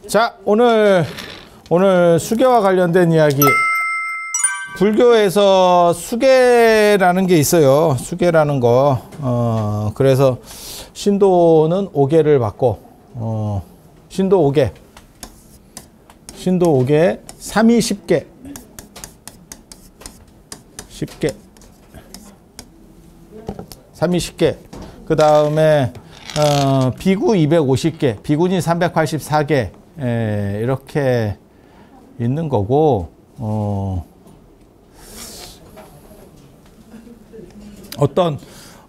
자, 오늘 수계와 관련된 이야기. 불교에서 수계라는 게 있어요. 수계라는 거. 그래서 신도는 5개를 받고, 신도 5개. 신도 5개, 3이 10개. 10개. 3이 10개. 그 다음에, 비구 250개, 비구니 384개. 이렇게 있는 거고,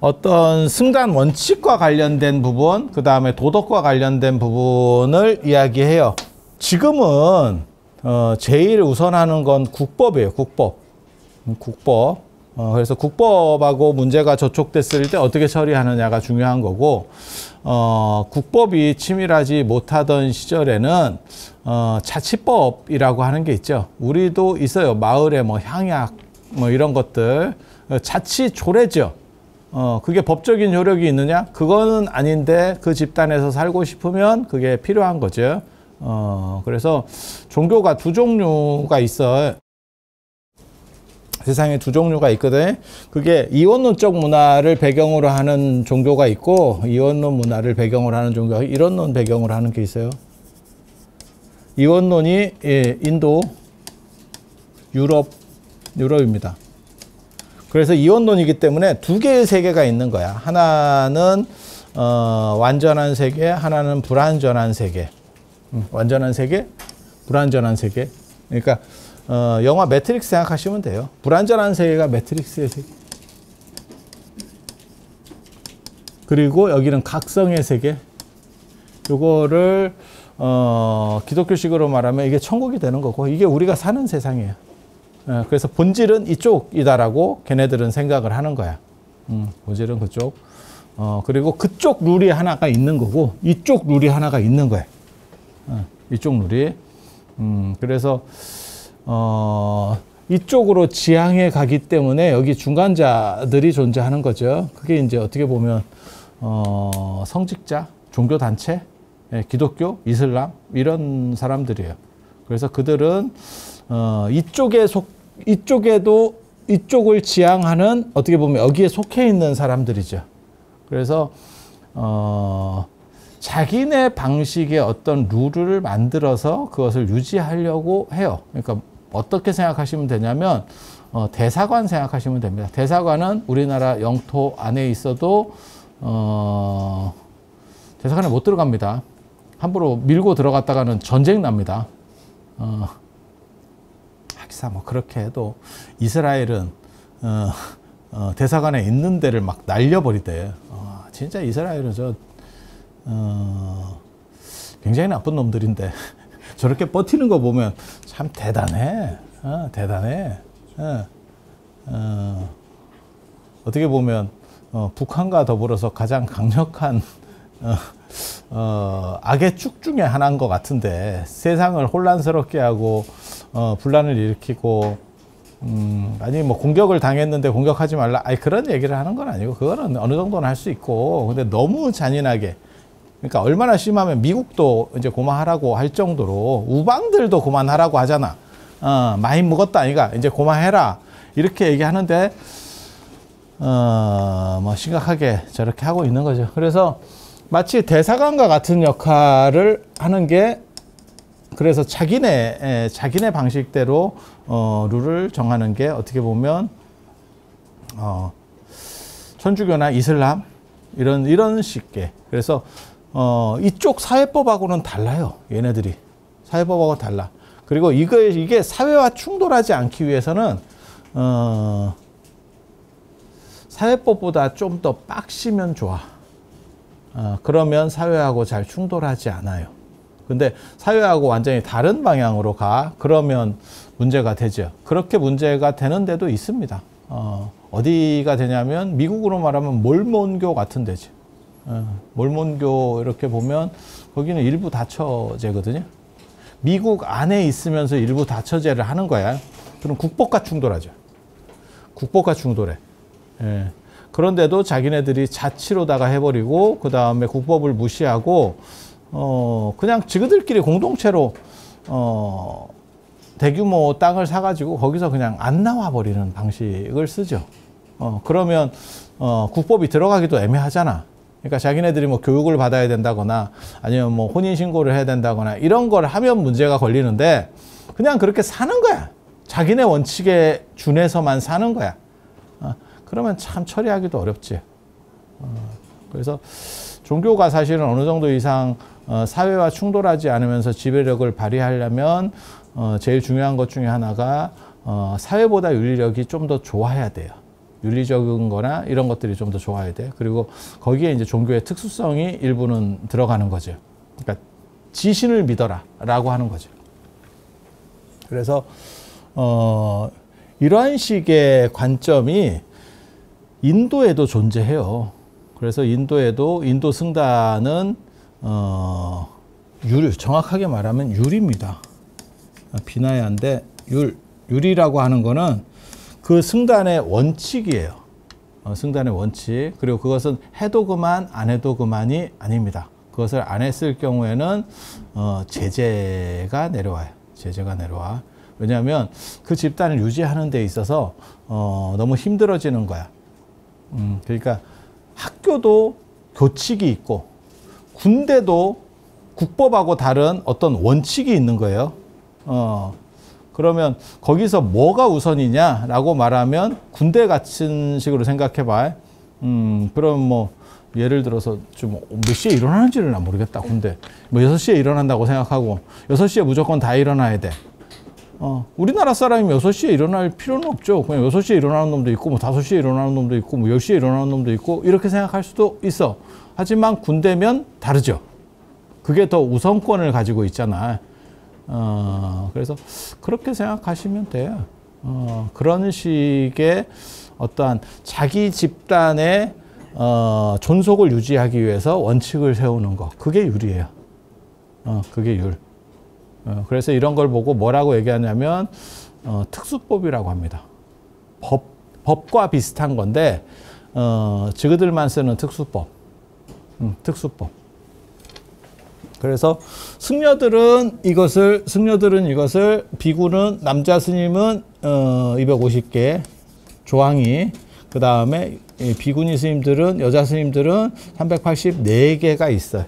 어떤 승단 원칙과 관련된 부분, 그 다음에 도덕과 관련된 부분을 이야기해요. 지금은 제일 우선하는 건 국법이에요. 국법. 그래서 국법하고 문제가 저촉됐을 때 어떻게 처리하느냐가 중요한 거고, 국법이 치밀하지 못하던 시절에는 자치법이라고 하는 게 있죠. 우리도 있어요. 마을에 뭐 향약 뭐 이런 것들 자치 조례죠. 그게 법적인 효력이 있느냐? 그거는 아닌데 그 집단에서 살고 싶으면 그게 필요한 거죠. 그래서 종교가 두 종류가 있어요. 세상에 두 종류가 있거든. 그게 이원론적 문화를 배경으로 하는 종교가 있고, 이원론 문화를 배경으로 하는 종교가 이원론 배경으로 하는 게 있어요. 이원론이 인도, 유럽입니다. 그래서 이원론이기 때문에 두 개의 세계가 있는 거야. 하나는 완전한 세계, 하나는 불완전한 세계. 완전한 세계, 불완전한 세계. 그러니까 영화 매트릭스 생각하시면 돼요. 불완전한 세계가 매트릭스의 세계. 그리고 여기는 각성의 세계. 요거를 기독교식으로 말하면 이게 천국이 되는 거고, 이게 우리가 사는 세상이에요. 그래서 본질은 이쪽이다라고 걔네들은 생각을 하는 거야. 본질은 그쪽. 그리고 그쪽 룰이 하나가 있는 거고, 이쪽 룰이 하나가 있는 거야. 이쪽 룰이. 그래서 이쪽으로 지향해 가기 때문에 여기 중간자들이 존재하는 거죠. 그게 이제 어떻게 보면 성직자, 종교단체, 기독교, 이슬람 이런 사람들이에요. 그래서 그들은 이쪽에도 이쪽을 지향하는, 어떻게 보면 여기에 속해 있는 사람들이죠. 그래서 자기네 방식의 어떤 룰을 만들어서 그것을 유지하려고 해요. 그러니까 어떻게 생각하시면 되냐면 대사관 생각하시면 됩니다. 대사관은 우리나라 영토 안에 있어도 대사관에 못 들어갑니다. 함부로 밀고 들어갔다가는 전쟁 납니다. 하기사 뭐 그렇게 해도 이스라엘은 대사관에 있는 데를 막 날려버리대. 진짜 이스라엘은 굉장히 나쁜 놈들인데 저렇게 버티는 거 보면 참 대단해. 대단해. 어떻게 보면 북한과 더불어서 가장 강력한 악의 축 중에 하나인 것 같은데, 세상을 혼란스럽게 하고 분란을 일으키고, 아니 뭐 공격을 당했는데 공격하지 말라, 아니 그런 얘기를 하는 건 아니고, 그거는 어느 정도는 할 수 있고, 근데 너무 잔인하게, 그러니까 얼마나 심하면 미국도 이제 그만하라고 할 정도로 우방들도 그만하라고 하잖아. 많이 먹었다 아이가, 이제 그만해라 이렇게 얘기하는데 뭐 심각하게 저렇게 하고 있는 거죠. 그래서 마치 대사관과 같은 역할을 하는 게, 그래서 자기네 방식대로 룰을 정하는 게 어떻게 보면 천주교나 이슬람 이런 식의. 그래서 이쪽 사회법하고는 달라요. 얘네들이 사회법하고 달라. 그리고 이게 사회와 충돌하지 않기 위해서는 사회법보다 좀 더 빡시면 좋아. 그러면 사회하고 잘 충돌하지 않아요. 근데 사회하고 완전히 다른 방향으로 가. 그러면 문제가 되죠. 그렇게 문제가 되는 데도 있습니다. 어디가 되냐면 미국으로 말하면 몰몬교 같은 데죠. 몰몬교 이렇게 보면 거기는 일부 다처제거든요. 미국 안에 있으면서 일부 다처제를 하는 거야. 그럼 국법과 충돌하죠. 국법과 충돌해. 그런데도 자기네들이 자치로다가 해버리고, 그 다음에 국법을 무시하고 그냥 지그들끼리 공동체로 대규모 땅을 사가지고 거기서 그냥 안 나와 버리는 방식을 쓰죠. 그러면 국법이 들어가기도 애매하잖아. 그러니까 자기네들이 뭐 교육을 받아야 된다거나 아니면 뭐 혼인신고를 해야 된다거나 이런 걸 하면 문제가 걸리는데 그냥 그렇게 사는 거야. 자기네 원칙에 준해서만 사는 거야. 그러면 참 처리하기도 어렵지. 그래서 종교가 사실은 어느 정도 이상 사회와 충돌하지 않으면서 지배력을 발휘하려면 제일 중요한 것 중에 하나가 사회보다 윤리력이 좀 더 좋아야 돼요. 윤리적인 거나 이런 것들이 좀 더 좋아야 돼. 그리고 거기에 이제 종교의 특수성이 일부는 들어가는 거죠. 그러니까 지신을 믿어라 라고 하는 거죠. 그래서 이러한 식의 관점이 인도에도 존재해요. 그래서 인도에도 인도 승단은 정확하게 말하면 율입니다. 비나야인데 율이라고 하는 거는 그 승단의 원칙이에요. 승단의 원칙. 그리고 그것은 해도 그만 안 해도 그만이 아닙니다. 그것을 안 했을 경우에는 제재가 내려와요. 제재가 내려와. 왜냐하면 그 집단을 유지하는 데 있어서 너무 힘들어지는 거야. 그러니까 학교도 교칙이 있고 군대도 국법하고 다른 어떤 원칙이 있는 거예요. 그러면 거기서 뭐가 우선이냐라고 말하면 군대 같은 식으로 생각해 봐. 그럼 뭐 예를 들어서 좀 몇 시에 일어나는지를 난 모르겠다. 근데 뭐 6시에 일어난다고 생각하고 6시에 무조건 다 일어나야 돼. 우리나라 사람이 6시에 일어날 필요는 없죠. 그냥 6시에 일어나는 놈도 있고, 뭐 5시에 일어나는 놈도 있고, 뭐 10시에 일어나는 놈도 있고, 이렇게 생각할 수도 있어. 하지만 군대면 다르죠. 그게 더 우선권을 가지고 있잖아. 그래서 그렇게 생각하시면 돼요. 그런 식의 어떠한 자기 집단의 존속을 유지하기 위해서 원칙을 세우는 거. 그게 율이에요. 그게 율. 그래서 이런 걸 보고 뭐라고 얘기하냐면 특수법이라고 합니다. 법과 비슷한 건데 지그들만 쓰는 특수법. 특수법. 그래서 승려들은 이것을 비구는 남자 스님은 250개 조항이, 그 다음에 비구니 스님들은, 여자 스님들은 384개가 있어요.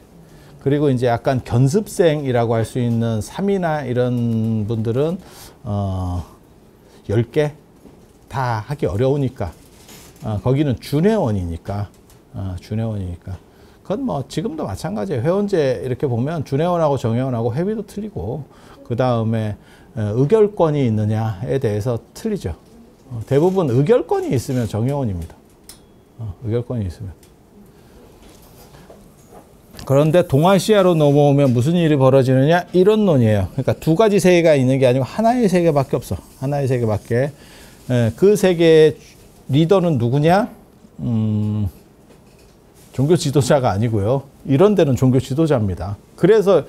그리고 이제 약간 견습생이라고 할 수 있는 삼이나 이런 분들은 10개 다 하기 어려우니까 거기는 준회원이니까 준회원이니까 그건 뭐 지금도 마찬가지예요. 회원제 이렇게 보면 준회원하고 정회원하고 회비도 틀리고 그 다음에 의결권이 있느냐에 대해서 틀리죠. 대부분 의결권이 있으면 정회원입니다. 의결권이 있으면. 그런데 동아시아로 넘어오면 무슨 일이 벌어지느냐? 이런 논이에요. 그러니까 두 가지 세계가 있는 게 아니고 하나의 세계밖에 없어. 하나의 세계밖에. 그 세계의 리더는 누구냐? 종교 지도자가 아니고요. 이런 데는 종교 지도자입니다. 그래서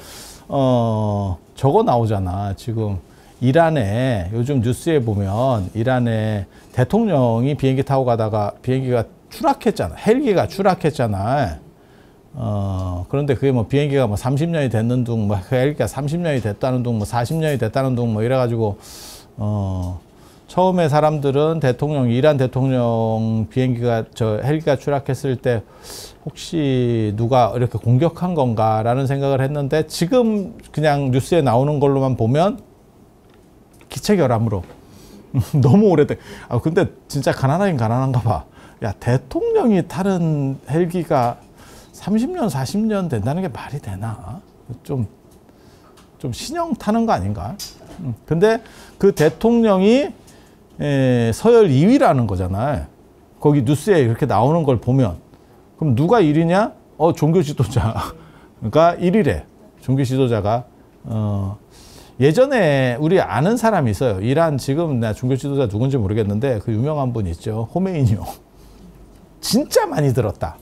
저거 나오잖아. 지금 이란에 요즘 뉴스에 보면 이란에 대통령이 비행기 타고 가다가 비행기가 추락했잖아. 헬기가 추락했잖아. 그런데 그게 뭐 비행기가 뭐 30년이 됐는 둥, 뭐 헬기가 30년이 됐다는 둥, 뭐 40년이 됐다는 둥, 뭐 이래가지고, 처음에 사람들은 이란 대통령 비행기가, 헬기가 추락했을 때 혹시 누가 이렇게 공격한 건가 라는 생각을 했는데 지금 그냥 뉴스에 나오는 걸로만 보면 기체결함으로. 너무 오래돼. 근데 진짜 가난하긴 가난한가 봐. 야, 대통령이 타는 헬기가 30년, 40년 된다는 게 말이 되나? 좀 신형 타는 거 아닌가? 근데 그 대통령이 서열 2위라는 거잖아요. 거기 뉴스에 이렇게 나오는 걸 보면. 그럼 누가 1위냐? 종교 지도자가 1위래. 종교 지도자가. 예전에 우리 아는 사람이 있어요. 이란 지금 나 종교 지도자 누군지 모르겠는데 그 유명한 분 있죠. 호메이니요. 진짜 많이 들었다.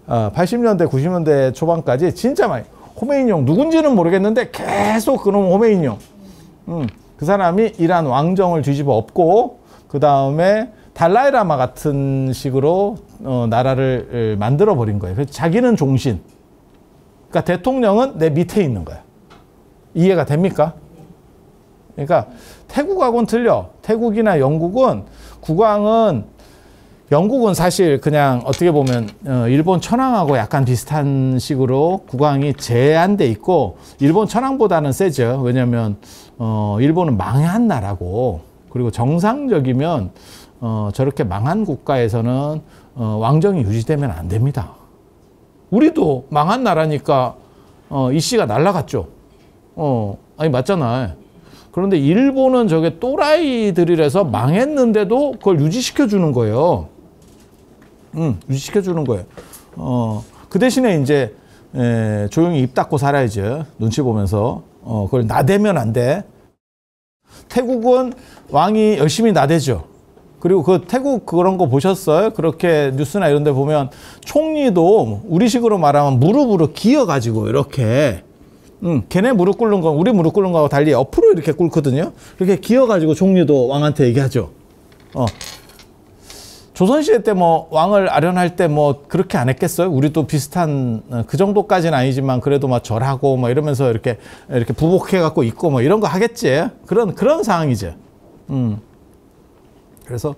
80년대, 90년대 초반까지 진짜 많이. 호메이니용 누군지는 모르겠는데 계속 그놈 호메이니용. 그 사람이 이란 왕정을 뒤집어 엎고 그 다음에 달라이라마 같은 식으로 나라를 만들어 버린 거예요. 그래서 자기는 종신, 그러니까 대통령은 내 밑에 있는 거야. 이해가 됩니까? 그러니까 태국하고는 틀려. 태국이나 영국은 영국은 사실 그냥 어떻게 보면 일본 천황하고 약간 비슷한 식으로 국왕이 제한돼 있고, 일본 천황보다는 세죠. 왜냐하면 일본은 망한 나라고, 그리고 정상적이면 저렇게 망한 국가에서는 왕정이 유지되면 안 됩니다. 우리도 망한 나라니까 이씨가 날라갔죠. 아니 맞잖아. 그런데 일본은 저게 또라이들이라서 망했는데도 그걸 유지시켜 주는 거예요. 유지시켜 주는 거예요. 그 대신에 이제 조용히 입 닫고 살아야죠. 눈치 보면서. 그걸 나대면 안 돼. 태국은 왕이 열심히 나대죠. 그리고 그 태국 그런 거 보셨어요? 그렇게 뉴스나 이런 데 보면 총리도 우리식으로 말하면 무릎으로 기어가지고 이렇게, 걔네 무릎 꿇는 건 우리 무릎 꿇는 거하고 달리 옆으로 이렇게 꿇거든요. 이렇게 기어가지고 총리도 왕한테 얘기하죠. 조선시대 때 뭐 왕을 아련할 때 뭐 그렇게 안 했겠어요? 우리도 비슷한, 그 정도까지는 아니지만 그래도 막 절하고 뭐 이러면서 이렇게 부복해갖고 있고 뭐 이런 거 하겠지. 그런 상황이죠. 그래서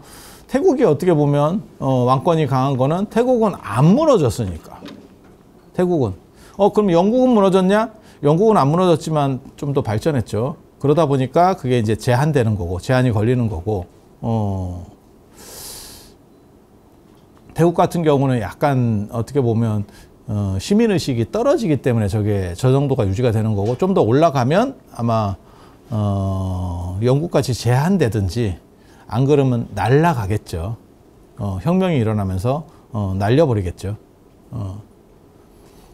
태국이 어떻게 보면 왕권이 강한 거는 태국은 안 무너졌으니까. 태국은. 그럼 영국은 무너졌냐? 영국은 안 무너졌지만 좀 더 발전했죠. 그러다 보니까 그게 이제 제한되는 거고, 제한이 걸리는 거고. 태국 같은 경우는 약간 어떻게 보면 시민의식이 떨어지기 때문에 저 정도가 유지가 되는 거고, 좀 더 올라가면 아마 영국같이 제한되든지, 안 그러면 날라가겠죠. 혁명이 일어나면서 날려버리겠죠.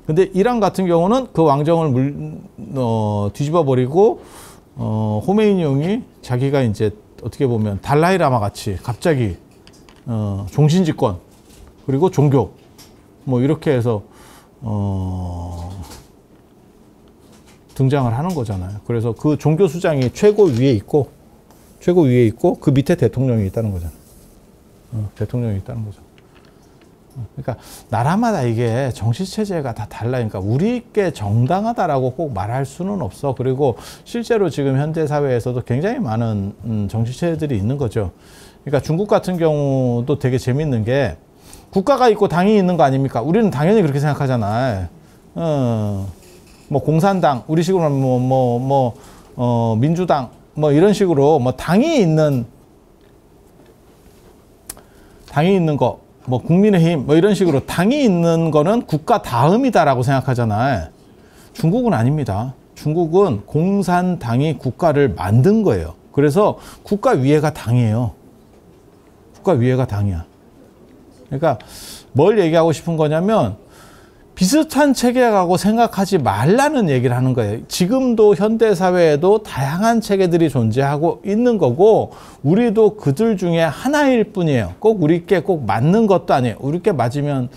근데 이란 같은 경우는 그 왕정을 뒤집어 버리고, 호메이니 형이 자기가 이제 어떻게 보면 달라이라마 같이 갑자기 종신집권 그리고 종교 뭐 이렇게 해서 등장을 하는 거잖아요. 그래서 그 종교 수장이 최고 위에 있고 그 밑에 대통령이 있다는 거잖아요. 대통령이 있다는 거죠. 그러니까 나라마다 이게 정치체제가 다 달라니까 우리께 정당하다라고 꼭 말할 수는 없어. 그리고 실제로 지금 현대 사회에서도 굉장히 많은 정치체제들이 있는 거죠. 그러니까 중국 같은 경우도 되게 재밌는 게, 국가가 있고 당이 있는 거 아닙니까? 우리는 당연히 그렇게 생각하잖아요. 뭐 공산당, 우리식으로 민주당, 뭐 이런 식으로 뭐 당이 있는 거, 뭐 국민의힘, 뭐 이런 식으로 당이 있는 거는 국가 다음이다라고 생각하잖아요. 중국은 아닙니다. 중국은 공산당이 국가를 만든 거예요. 그래서 국가 위에가 당이에요. 국가 위에가 당이야. 그러니까 뭘 얘기하고 싶은 거냐면, 비슷한 체계라고 생각하지 말라는 얘기를 하는 거예요. 지금도 현대사회에도 다양한 체계들이 존재하고 있는 거고, 우리도 그들 중에 하나일 뿐이에요. 꼭 우리께 꼭 맞는 것도 아니에요. 우리께 맞으면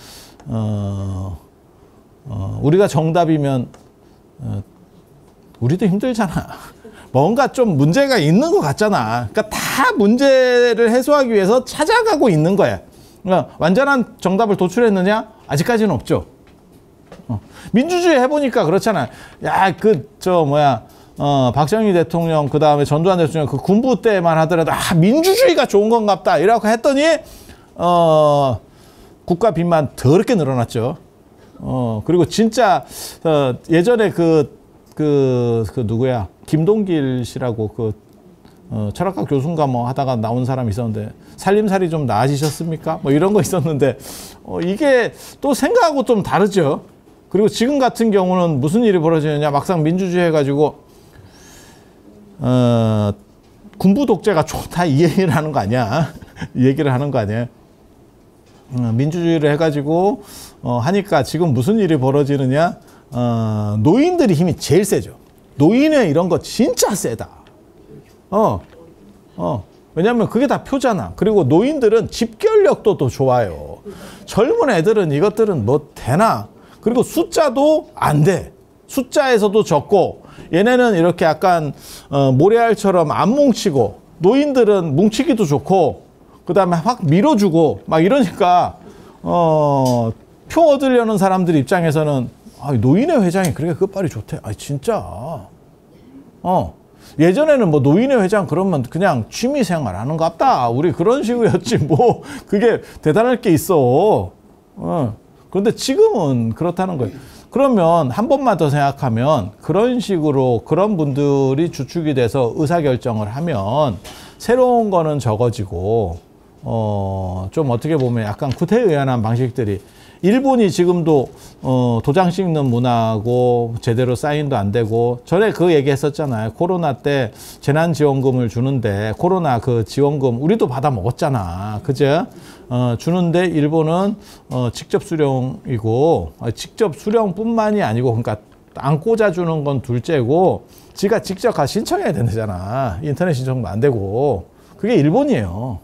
우리가 정답이면 우리도 힘들잖아. 뭔가 좀 문제가 있는 것 같잖아. 그러니까 다 문제를 해소하기 위해서 찾아가고 있는 거야. 그러니까 완전한 정답을 도출했느냐? 아직까지는 없죠. 민주주의 해보니까 그렇잖아. 야, 박정희 대통령, 그 다음에 전두환 대통령 그 군부 때만 하더라도, 민주주의가 좋은 건갑다. 이라고 했더니, 국가 빚만 더럽게 늘어났죠. 그리고 진짜, 예전에 누구야? 김동길 씨라고 철학과 교수인가 뭐 하다가 나온 사람이 있었는데, 살림살이 좀 나아지셨습니까? 뭐 이런 거 있었는데, 이게 또 생각하고 좀 다르죠. 그리고 지금 같은 경우는 무슨 일이 벌어지느냐, 막상 민주주의 해가지고 군부 독재가 좋다 이 얘기를 하는 거 아니야. 이 얘기를 하는 거 아니에요. 민주주의를 해가지고 하니까 지금 무슨 일이 벌어지느냐, 노인들이 힘이 제일 세죠. 노인의 이런 거 진짜 세다. 왜냐하면 그게 다 표잖아. 그리고 노인들은 집결력도 더 좋아요. 젊은 애들은 이것들은 뭐 되나. 그리고 숫자도 안 돼. 숫자에서도 적고, 얘네는 이렇게 약간 모래알처럼 안 뭉치고, 노인들은 뭉치기도 좋고, 그 다음에 확 밀어주고 막 이러니까 표 얻으려는 사람들 입장에서는 아, 노인회 회장이 그렇게 끝발이 좋대. 아, 진짜. 예전에는 뭐 노인회 회장 그러면 그냥 취미생활 하는 거 같다. 우리 그런 식이었지. 뭐, 그게 대단할 게 있어. 그런데 지금은 그렇다는 거예요. 그러면 한 번만 더 생각하면 그런 식으로 그런 분들이 주축이 돼서 의사결정을 하면 새로운 거는 적어지고, 좀 어떻게 보면 약간 구태의연한 방식들이 일본이 지금도 도장 찍는 문화고 제대로 사인도 안 되고 전에 그 얘기 했었잖아요. 코로나 때 재난지원금을 주는데 코로나 그 지원금 우리도 받아 먹었잖아. 그죠? 주는데 일본은 직접 수령이고 직접 수령뿐만이 아니고 그러니까 안 꽂아주는 건 둘째고 지가 직접 가 신청해야 된다잖아. 인터넷 신청도 안 되고. 그게 일본이에요.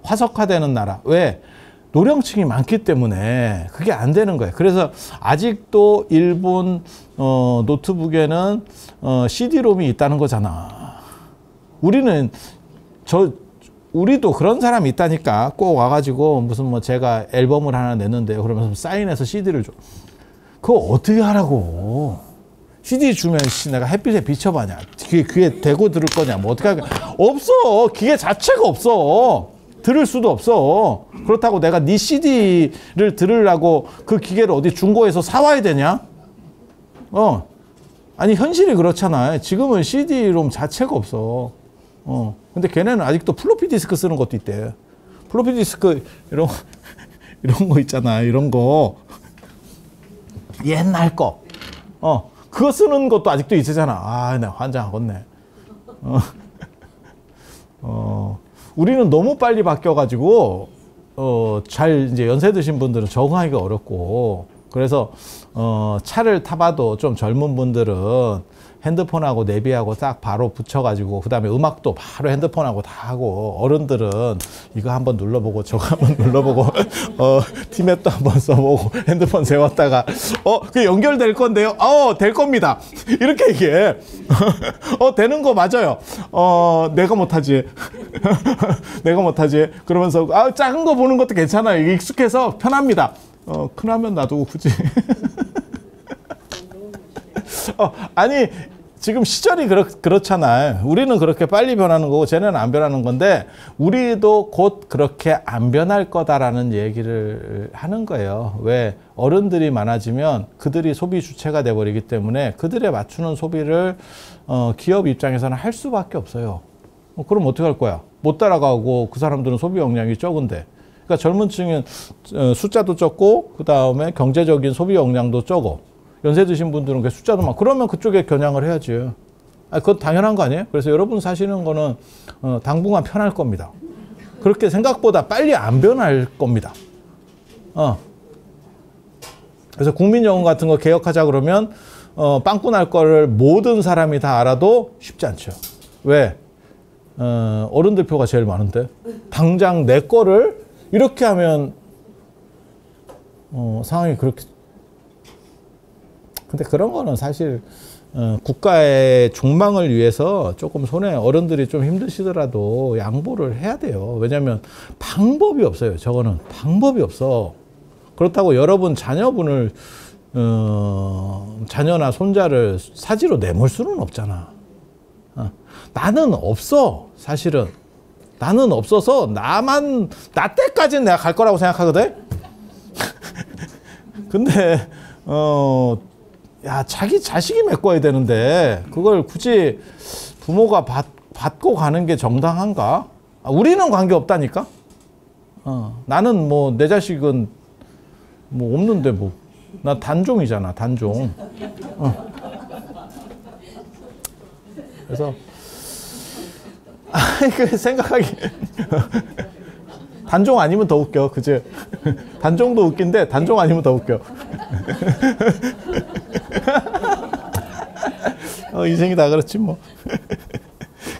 화석화되는 나라. 왜? 노령층이 많기 때문에 그게 안 되는 거예요. 그래서 아직도 일본 노트북에는 CD롬이 있다는 거잖아. 우리도 그런 사람이 있다니까. 꼭 와가지고 무슨 뭐 제가 앨범을 하나 냈는데요. 그러면서 사인해서 CD를 줘. 그거 어떻게 하라고. CD 주면 내가 햇빛에 비춰봐냐. 귀에 대고 들을 거냐. 뭐 어떻게 하냐. 없어. 기계 자체가 없어. 들을 수도 없어. 그렇다고 내가 네 CD를 들으려고 그 기계를 어디 중고에서 사와야 되냐? 아니 현실이 그렇잖아. 지금은 CD-롬 자체가 없어. 근데 걔네는 아직도 플로피 디스크 쓰는 것도 있대. 플로피 디스크 이런 거 있잖아. 이런 거 옛날 거. 그거 쓰는 것도 아직도 있으잖아. 아, 내가 환장하겠네. 우리는 너무 빨리 바뀌어가지고, 이제 연세 드신 분들은 적응하기가 어렵고, 그래서, 차를 타봐도 좀 젊은 분들은 핸드폰하고 내비하고 딱 바로 붙여가지고, 그 다음에 음악도 바로 핸드폰하고 다 하고, 어른들은 이거 한번 눌러보고, 저거 한번 눌러보고, 티맵도 한번 써보고, 핸드폰 세웠다가, 그 연결될 건데요? 될 겁니다. 이렇게 얘기해. 되는 거 맞아요. 내가 못하지. 내가 못하지. 그러면서, 작은 거 보는 것도 괜찮아요. 이게 익숙해서 편합니다. 큰 화면 놔두고 굳이. 아니 지금 시절이 그렇잖아요. 우리는 그렇게 빨리 변하는 거고 쟤네는 안 변하는 건데 우리도 곧 그렇게 안 변할 거다라는 얘기를 하는 거예요. 왜? 어른들이 많아지면 그들이 소비 주체가 돼버리기 때문에 그들에 맞추는 소비를 기업 입장에서는 할 수밖에 없어요. 그럼 어떻게 할 거야? 못 따라가고 그 사람들은 소비 역량이 적은데. 그러니까 젊은 층은 숫자도 적고 그 다음에 경제적인 소비 역량도 적어. 연세 드신 분들은 그 숫자도 많고 그러면 그쪽에 겨냥을 해야지. 그건 당연한 거 아니에요? 그래서 여러분 사시는 거는 당분간 편할 겁니다. 그렇게 생각보다 빨리 안 변할 겁니다. 그래서 국민연금 같은 거 개혁하자 그러면 빵꾸 날 거를 모든 사람이 다 알아도 쉽지 않죠. 왜? 어른들 표가 제일 많은데 당장 내 거를 이렇게 하면 상황이 그렇게. 근데 그런 거는 사실 국가의 종망을 위해서 조금 어른들이 좀 힘드시더라도 양보를 해야 돼요. 왜냐하면 방법이 없어요. 저거는 방법이 없어. 그렇다고 여러분 자녀분을 자녀나 손자를 사지로 내몰 수는 없잖아. 나는 없어. 사실은 나는 없어서 나 때까지는 내가 갈 거라고 생각하거든. 근데 자기 자식이 메꿔야 되는데 그걸 굳이 부모가 받고 가는 게 정당한가? 우리는 관계 없다니까. 나는 뭐 내 자식은 뭐 없는데 뭐 나 단종이잖아. 단종. 그래서 그 생각하기 단종 아니면 더 웃겨. 그치? 단종도 웃긴데 단종 아니면 더 웃겨. 인생이 다 그렇지 뭐.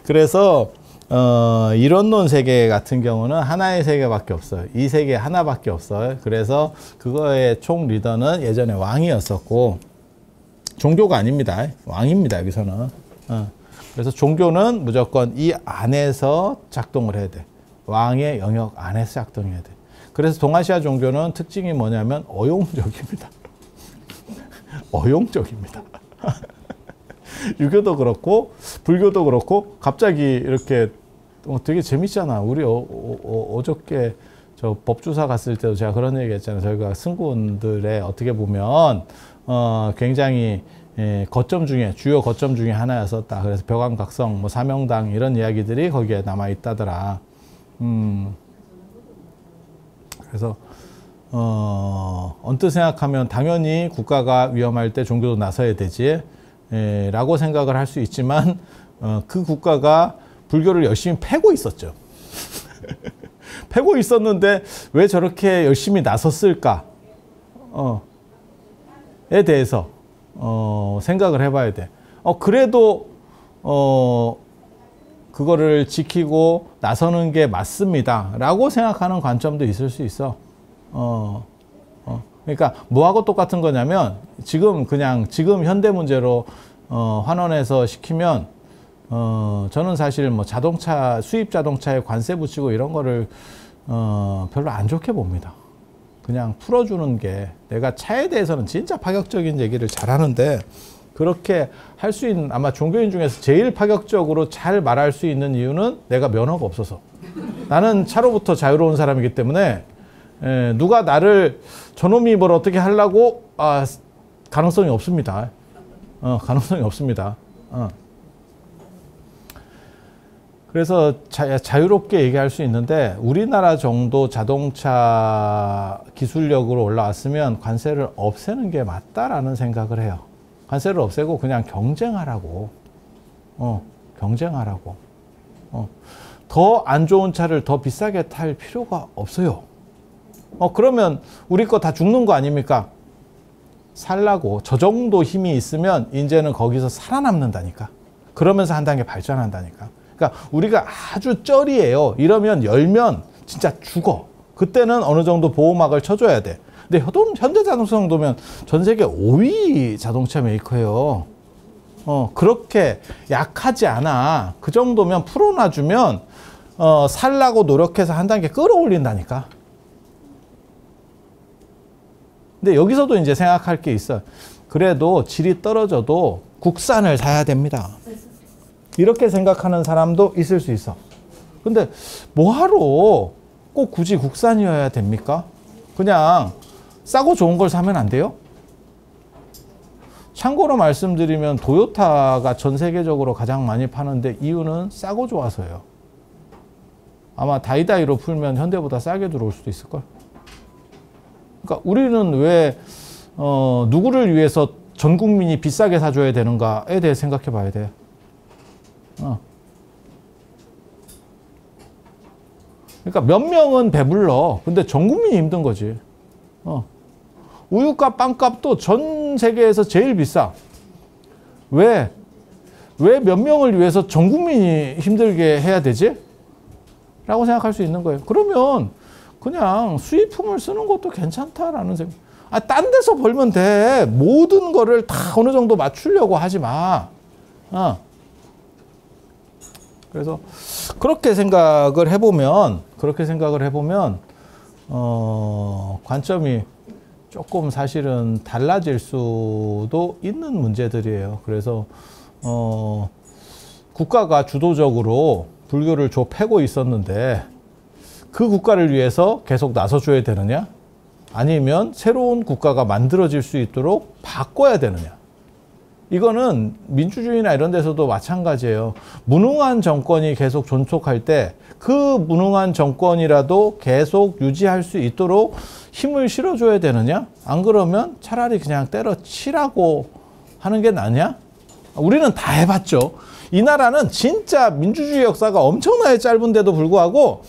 그래서 이론론 세계 같은 경우는 하나의 세계밖에 없어요. 이 세계 하나밖에 없어요. 그래서 그거의 총 리더는 예전에 왕이었었고 종교가 아닙니다. 왕입니다. 여기서는. 그래서 종교는 무조건 이 안에서 작동을 해야 돼. 왕의 영역 안에서 작동해야 돼. 그래서 동아시아 종교는 특징이 뭐냐면 어용적입니다. 어용적입니다. 유교도 그렇고 불교도 그렇고 갑자기 이렇게 되게 재밌잖아. 우리 어저께 저 법주사 갔을 때도 제가 그런 얘기 했잖아요. 저희가 승구원들의 어떻게 보면 굉장히 거점 중에 주요 거점 중에 하나였었다. 그래서 벽암각성, 뭐 사명당 이런 이야기들이 거기에 남아 있다더라. 그래서 언뜻 생각하면 당연히 국가가 위험할 때 종교도 나서야 되지 라고 생각을 할 수 있지만 그 국가가 불교를 열심히 패고 있었죠. 패고 있었는데 왜 저렇게 열심히 나섰을까? 에 대해서 생각을 해봐야 돼. 그래도 그거를 지키고 나서는 게 맞습니다 라고 생각하는 관점도 있을 수 있어. 그러니까 뭐하고 똑같은 거냐면 지금 현대 문제로 환원해서 시키면 저는 사실 뭐 수입 자동차에 관세 붙이고 이런 거를 별로 안 좋게 봅니다. 그냥 풀어주는 게, 내가 차에 대해서는 진짜 파격적인 얘기를 잘 하는데 그렇게 할 수 있는, 아마 종교인 중에서 제일 파격적으로 잘 말할 수 있는 이유는 내가 면허가 없어서. 나는 차로부터 자유로운 사람이기 때문에 누가 나를 저놈이 뭘 어떻게 하려고 가능성이 없습니다. 가능성이 없습니다. 그래서 자유롭게 얘기할 수 있는데 우리나라 정도 자동차 기술력으로 올라왔으면 관세를 없애는 게 맞다라는 생각을 해요. 관세를 없애고 그냥 경쟁하라고. 경쟁하라고. 더 안 좋은 차를 더 비싸게 탈 필요가 없어요. 그러면 우리 거 다 죽는 거 아닙니까? 살라고. 저 정도 힘이 있으면 이제는 거기서 살아남는다니까. 그러면서 한 단계 발전한다니까. 그러니까 우리가 아주 쩔이에요. 이러면 열면 진짜 죽어. 그때는 어느 정도 보호막을 쳐줘야 돼. 근데 현대자동차 정도면 전 세계 5위 자동차 메이커예요. 그렇게 약하지 않아. 그 정도면 풀어놔주면 살라고 노력해서 한 단계 끌어올린다니까. 근데 여기서도 이제 생각할 게 있어. 그래도 질이 떨어져도 국산을 사야 됩니다. 이렇게 생각하는 사람도 있을 수 있어. 근데 뭐하러 꼭 굳이 국산이어야 됩니까? 그냥 싸고 좋은 걸 사면 안 돼요? 참고로 말씀드리면 도요타가 전 세계적으로 가장 많이 파는데 이유는 싸고 좋아서요. 아마 다이다이로 풀면 현대보다 싸게 들어올 수도 있을걸? 그러니까 우리는 왜 누구를 위해서 전 국민이 비싸게 사줘야 되는가에 대해 생각해 봐야 돼. 그러니까 몇 명은 배불러. 근데 전 국민이 힘든 거지. 우유값, 빵값도 전 세계에서 제일 비싸. 왜 몇 명을 위해서 전 국민이 힘들게 해야 되지? 라고 생각할 수 있는 거예요. 그러면 그냥 수입품을 쓰는 것도 괜찮다라는 생각. 딴 데서 벌면 돼. 모든 거를 다 어느 정도 맞추려고 하지 마. 그래서 그렇게 생각을 해보면 관점이 조금 사실은 달라질 수도 있는 문제들이에요. 그래서 국가가 주도적으로 불교를 패고 있었는데 그 국가를 위해서 계속 나서줘야 되느냐? 아니면 새로운 국가가 만들어질 수 있도록 바꿔야 되느냐? 이거는 민주주의나 이런 데서도 마찬가지예요. 무능한 정권이 계속 존속할 때 그 무능한 정권이라도 계속 유지할 수 있도록 힘을 실어줘야 되느냐? 안 그러면 차라리 그냥 때려치라고 하는 게 낫냐? 우리는 다 해봤죠. 이 나라는 진짜 민주주의 역사가 엄청나게 짧은데도 불구하고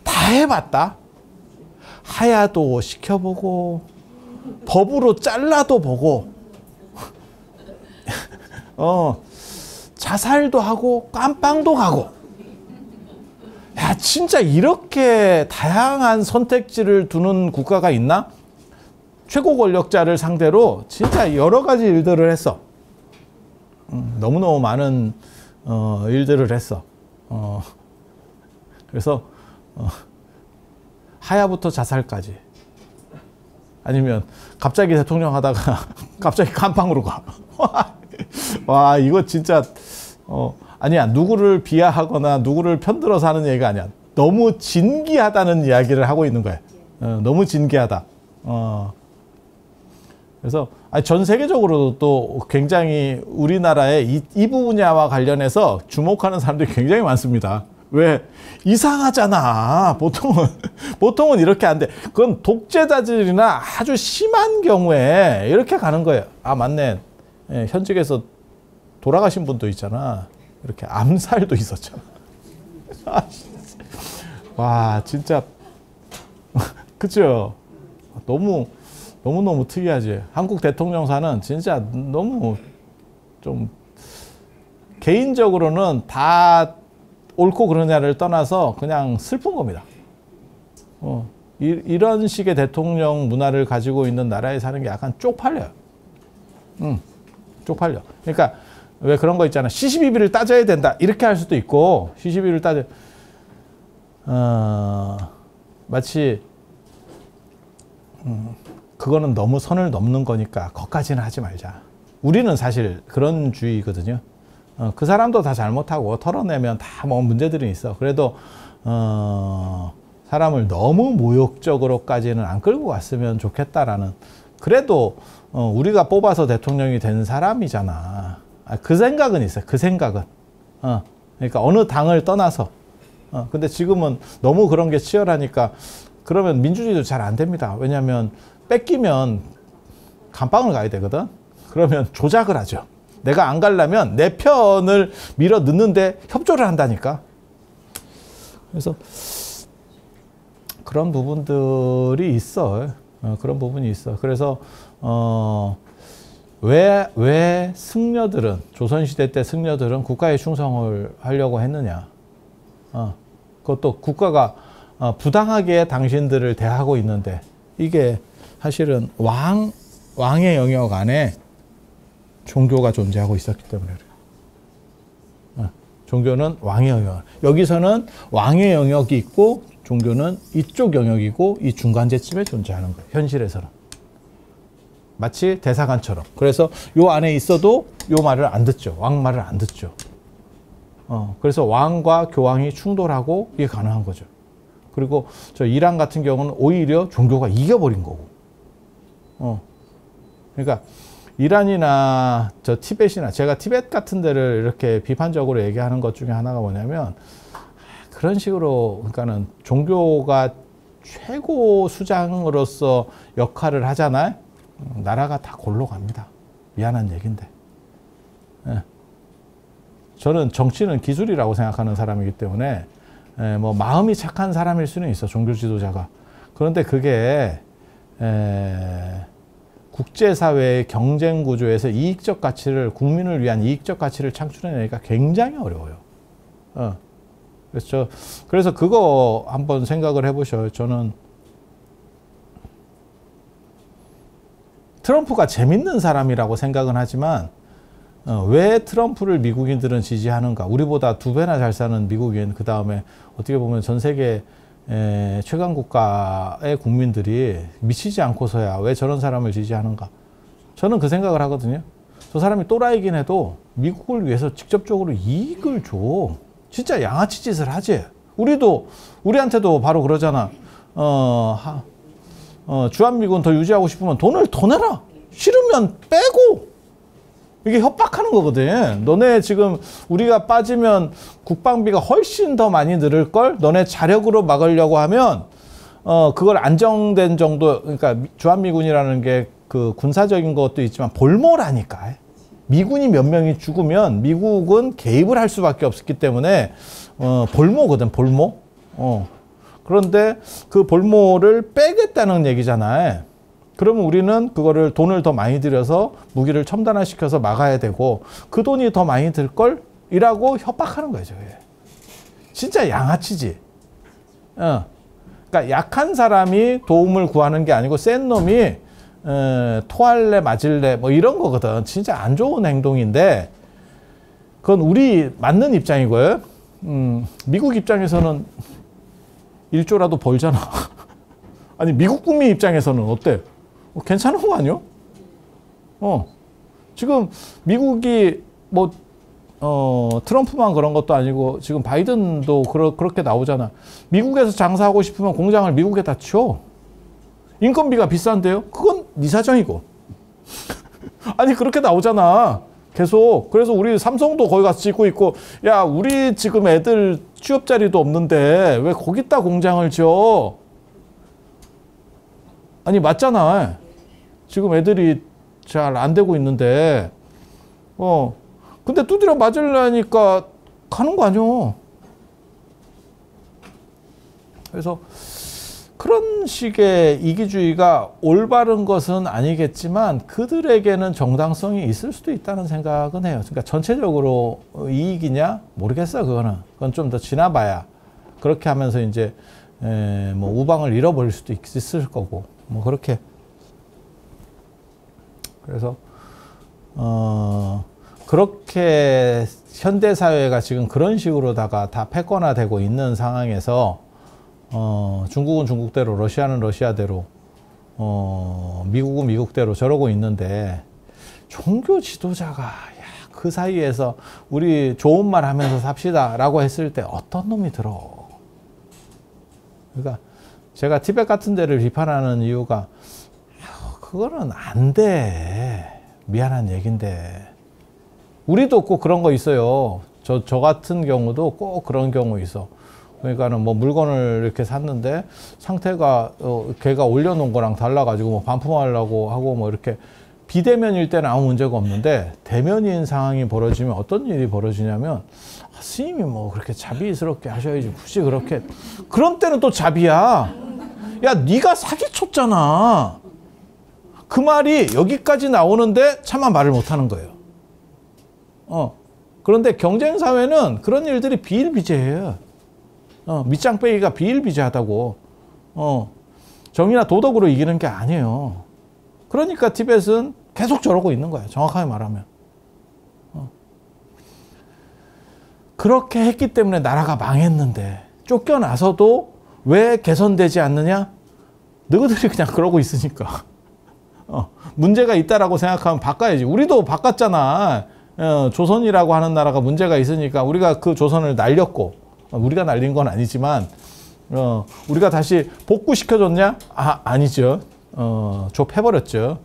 다 해봤다. 하야도 시켜보고 법으로 잘라도 보고 자살도 하고 깜빵도 가고. 야, 진짜 이렇게 다양한 선택지를 두는 국가가 있나? 최고 권력자를 상대로 진짜 여러 가지 일들을 했어. 너무너무 많은 일들을 했어. 그래서 하야부터 자살까지. 아니면 갑자기 대통령 하다가 갑자기 간판으로 가. 와, 이거 진짜 아니야. 누구를 비하하거나 누구를 편들어서 하는 얘기가 아니야. 너무 진기하다는 이야기를 하고 있는 거야. 너무 진기하다. 그래서 전 세계적으로도 또 굉장히 우리나라의 이 분야와 관련해서 주목하는 사람들이 굉장히 많습니다. 왜? 이상하잖아. 보통은 이렇게 안 돼. 그건 독재자들이나 아주 심한 경우에 이렇게 가는 거예요. 아, 맞네. 예, 현직에서 돌아가신 분도 있잖아. 이렇게 암살도 있었잖아. 와, 진짜. 그죠? 너무너무 특이하지. 한국 대통령사는 진짜 너무 좀 개인적으로는 다 옳고 그러냐를 떠나서 그냥 슬픈 겁니다. 이런 식의 대통령 문화를 가지고 있는 나라에 사는 게 약간 쪽팔려요. 쪽팔려. 그러니까 왜 그런 거 있잖아. 시시비비를 따져야 된다. 이렇게 할 수도 있고, 시시비비를 마치 그거는 너무 선을 넘는 거니까 거기까지는 하지 말자. 우리는 사실 그런 주의거든요. 그 사람도 다 잘못하고 털어내면 다 뭐 문제들이 있어. 그래도 사람을 너무 모욕적으로까지는 안 끌고 갔으면 좋겠다라는. 그래도 우리가 뽑아서 대통령이 된 사람이잖아. 그 생각은 있어요. 그 생각은. 그러니까 어느 당을 떠나서. 근데 지금은 너무 그런 게 치열하니까 그러면 민주주의도 잘 안 됩니다. 왜냐하면 뺏기면 감방을 가야 되거든. 그러면 조작을 하죠. 내가 안 가려면 내 편을 밀어 넣는데 협조를 한다니까. 그래서 그런 부분들이 있어. 그런 부분이 있어. 그래서 왜 승려들은, 조선시대 때 승려들은 국가에 충성을 하려고 했느냐. 그것도 국가가 부당하게 당신들을 대하고 있는데, 이게 사실은 왕의 영역 안에 종교가 존재하고 있었기 때문에 그래요. 종교는 왕의 영역. 여기서는 왕의 영역이 있고 종교는 이쪽 영역이고 이 중간재쯤에 존재하는 거예요. 현실에서는. 마치 대사관처럼. 그래서 요 안에 있어도 요 말을 안 듣죠. 왕 말을 안 듣죠. 그래서 왕과 교황이 충돌하고 이게 가능한 거죠. 그리고 저 이란 같은 경우는 오히려 종교가 이겨버린 거고. 그러니까 이란이나 저 티벳이나, 제가 티벳 같은 데를 이렇게 비판적으로 얘기하는 것 중에 하나가 뭐냐면, 그런 식으로, 그러니까는 종교가 최고 수장으로서 역할을 하잖아요. 나라가 다 골로 갑니다. 미안한 얘기인데. 저는 정치는 기술이라고 생각하는 사람이기 때문에 뭐 마음이 착한 사람일 수는 있어, 종교 지도자가. 그런데 그게 국제사회의 경쟁 구조에서 이익적 가치를, 국민을 위한 이익적 가치를 창출해내기가 굉장히 어려워요. 그래서 그거 한번 생각을 해보셔요. 저는 트럼프가 재밌는 사람이라고 생각은 하지만 왜 트럼프를 미국인들은 지지하는가? 우리보다 2배나 잘 사는 미국인, 그 다음에 어떻게 보면 전 세계 최강 국가의 국민들이 미치지 않고서야 왜 저런 사람을 지지하는가? 저는 그 생각을 하거든요. 저 사람이 또라이긴 해도 미국을 위해서 직접적으로 이익을 줘. 진짜 양아치 짓을 하지. 우리한테도 바로 그러잖아. 주한미군 더 유지하고 싶으면 돈을 더 내라. 싫으면 빼고. 이게 협박하는 거거든. 너네 지금 우리가 빠지면 국방비가 훨씬 더 많이 늘을걸? 너네 자력으로 막으려고 하면 그걸 안정된 정도, 그러니까 주한미군이라는 게 그 군사적인 것도 있지만 볼모라니까. 미군이 몇 명이 죽으면 미국은 개입을 할 수밖에 없었기 때문에 볼모거든, 볼모. 그런데 그 볼모를 빼겠다는 얘기잖아요. 그러면 우리는 그거를 돈을 더 많이 들여서 무기를 첨단화시켜서 막아야 되고 그 돈이 더 많이 들걸? 이라고 협박하는 거죠. 진짜 양아치지. 그러니까 약한 사람이 도움을 구하는 게 아니고 센 놈이 토할래 맞을래 뭐 이런 거거든. 진짜 안 좋은 행동인데 그건 우리 맞는 입장이고요. 미국 입장에서는 1조라도 벌잖아. 아니 미국 국민 입장에서는 어때? 괜찮은 거 아니요? 지금 미국이 뭐 트럼프만 그런 것도 아니고 지금 바이든도 그렇게 나오잖아. 미국에서 장사하고 싶으면 공장을 미국에다 쳐. 인건비가 비싼데요? 그건 네 사정이고. 아니 그렇게 나오잖아. 계속. 그래서 우리 삼성도 거기 가서 짓고 있고, 야 우리 지금 애들 취업 자리도 없는데 왜 거기다 공장을 지어? 아니 맞잖아. 지금 애들이 잘 안 되고 있는데 근데 두드려 맞으려니까 가는 거 아니오. 그래서 그런 식의 이기주의가 올바른 것은 아니겠지만 그들에게는 정당성이 있을 수도 있다는 생각은 해요. 그러니까 전체적으로 이익이냐? 모르겠어. 그건 좀 더 지나봐야. 그렇게 하면서 이제 뭐 우방을 잃어버릴 수도 있을 거고 뭐 그렇게. 그래서 그렇게 현대 사회가 지금 그런 식으로다가 다 패권화되고 있는 상황에서 중국은 중국대로, 러시아는 러시아대로, 미국은 미국대로 저러고 있는데 종교 지도자가 그 사이에서 우리 좋은 말 하면서 삽시다라고 했을 때 어떤 놈이 들어? 그러니까 제가 티벳 같은 데를 비판하는 이유가 그거는 안 돼. 미안한 얘긴데. 우리도 꼭 그런 거 있어요. 저 같은 경우도 꼭 그런 경우 있어. 그러니까는 뭐 물건을 이렇게 샀는데 상태가 걔가 올려놓은 거랑 달라가지고 뭐 반품하려고 하고 뭐 이렇게 비대면일 때는 아무 문제가 없는데 대면인 상황이 벌어지면 어떤 일이 벌어지냐면 스님이 뭐 그렇게 자비스럽게 하셔야지 굳이 그렇게 그런 때는 또 자비야. 야 네가 사기쳤잖아. 그 말이 여기까지 나오는데 차마 말을 못하는 거예요. 그런데 경쟁사회는 그런 일들이 비일비재해요. 밑장 빼기가 비일비재하다고. 정의나 도덕으로 이기는 게 아니에요. 그러니까 티벳은 계속 저러고 있는 거예요. 정확하게 말하면. 그렇게 했기 때문에 나라가 망했는데 쫓겨나서도 왜 개선되지 않느냐? 너희들이 그냥 그러고 있으니까. 문제가 있다라고 생각하면 바꿔야지. 우리도 바꿨잖아. 조선이라고 하는 나라가 문제가 있으니까 우리가 그 조선을 날렸고, 우리가 날린 건 아니지만 우리가 다시 복구시켜줬냐? 아니죠. 좁혀버렸죠.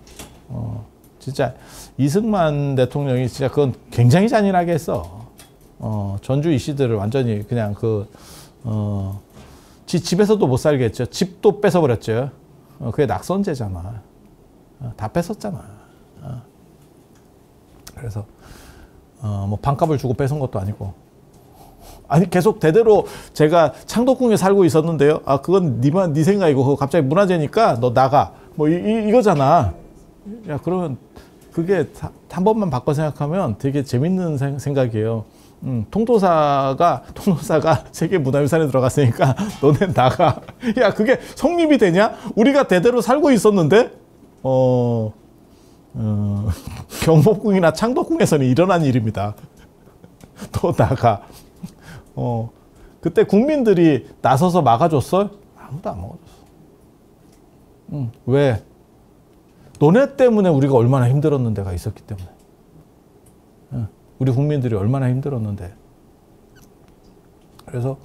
진짜 이승만 대통령이 진짜 그건 굉장히 잔인하게 했어. 전주 이씨들을 완전히 그냥 집에서도 못 살게 했죠. 집도 뺏어버렸죠. 그게 낙선제잖아. 다 뺏었잖아. 그래서 뭐 반값을 주고 뺏은 것도 아니고. 아니 계속 대대로 제가 창덕궁에 살고 있었는데요. 그건 네 생각이고 그거 갑자기 문화재니까 너 나가. 뭐 이거잖아. 야 그러면 그게 한 번만 바꿔 생각하면 되게 재밌는 생각이에요. 통도사가 세계문화유산에 들어갔으니까 너네 나가. 야 그게 성립이 되냐? 우리가 대대로 살고 있었는데 경복궁이나 창덕궁에서는 일어난 일입니다. 또 나가. 그때 국민들이 나서서 막아줬어요? 아무도 안 막아줬어. 왜? 너네 때문에 우리가 얼마나 힘들었는데가 있었기 때문에. 우리 국민들이 얼마나 힘들었는데. 그래서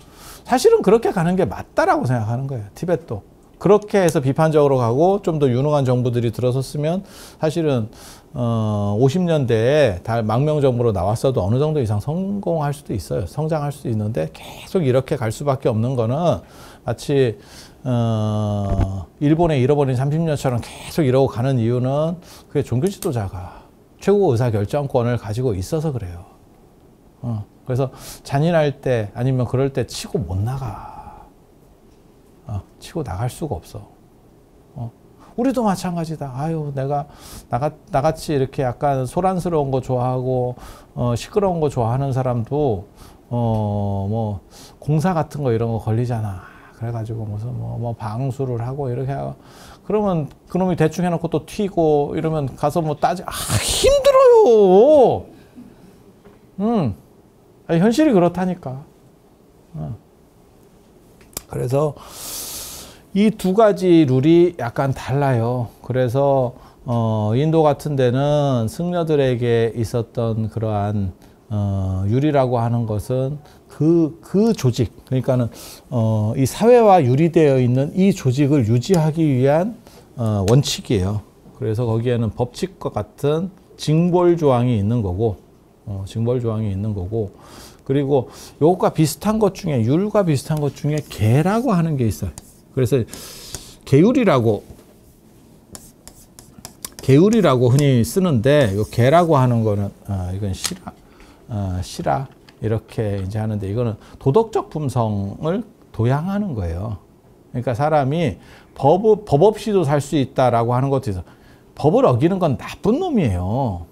사실은 그렇게 가는 게 맞다라고 생각하는 거예요. 티벳도. 그렇게 해서 비판적으로 가고 좀 더 유능한 정부들이 들어섰으면 사실은 50년대에 다 망명정부로 나왔어도 어느 정도 이상 성공할 수도 있어요. 성장할 수도 있는데 계속 이렇게 갈 수밖에 없는 거는 마치 일본의 잃어버린 30년처럼 계속 이러고 가는 이유는 그게 종교 지도자가 최고 의사결정권을 가지고 있어서 그래요. 그래서 잔인할 때 아니면 그럴 때 치고 못 나가. 치고 나갈 수가 없어. 우리도 마찬가지다. 아유, 내가 나같이 이렇게 약간 소란스러운 거 좋아하고 시끄러운 거 좋아하는 사람도 뭐 공사 같은 거 이런 거 걸리잖아. 그래가지고 무슨 뭐 방수를 하고 이렇게 하고 그러면 그놈이 대충 해놓고 또 튀고 이러면 가서 뭐 힘들어요. 아니, 현실이 그렇다니까. 그래서 이 두 가지 룰이 약간 달라요. 그래서 인도 같은 데는 승려들에게 있었던 그러한 율이라고 하는 것은 그 조직, 그러니까는 이 사회와 율이되어 있는 이 조직을 유지하기 위한 원칙이에요. 그래서 거기에는 법칙과 같은 징벌 조항이 있는 거고, 징벌 조항이 있는 거고, 그리고 요것과 비슷한 것 중에, 율과 비슷한 것 중에 계라고 하는 게 있어요. 그래서 계율이라고 흔히 쓰는데, 요 계라고 하는 거는 이건 실화 이렇게 이제 하는데, 이거는 도덕적 품성을 도양하는 거예요. 그러니까 사람이 법 없이도 살 수 있다라고 하는 것도 있어. 법을 어기는 건 나쁜 놈이에요.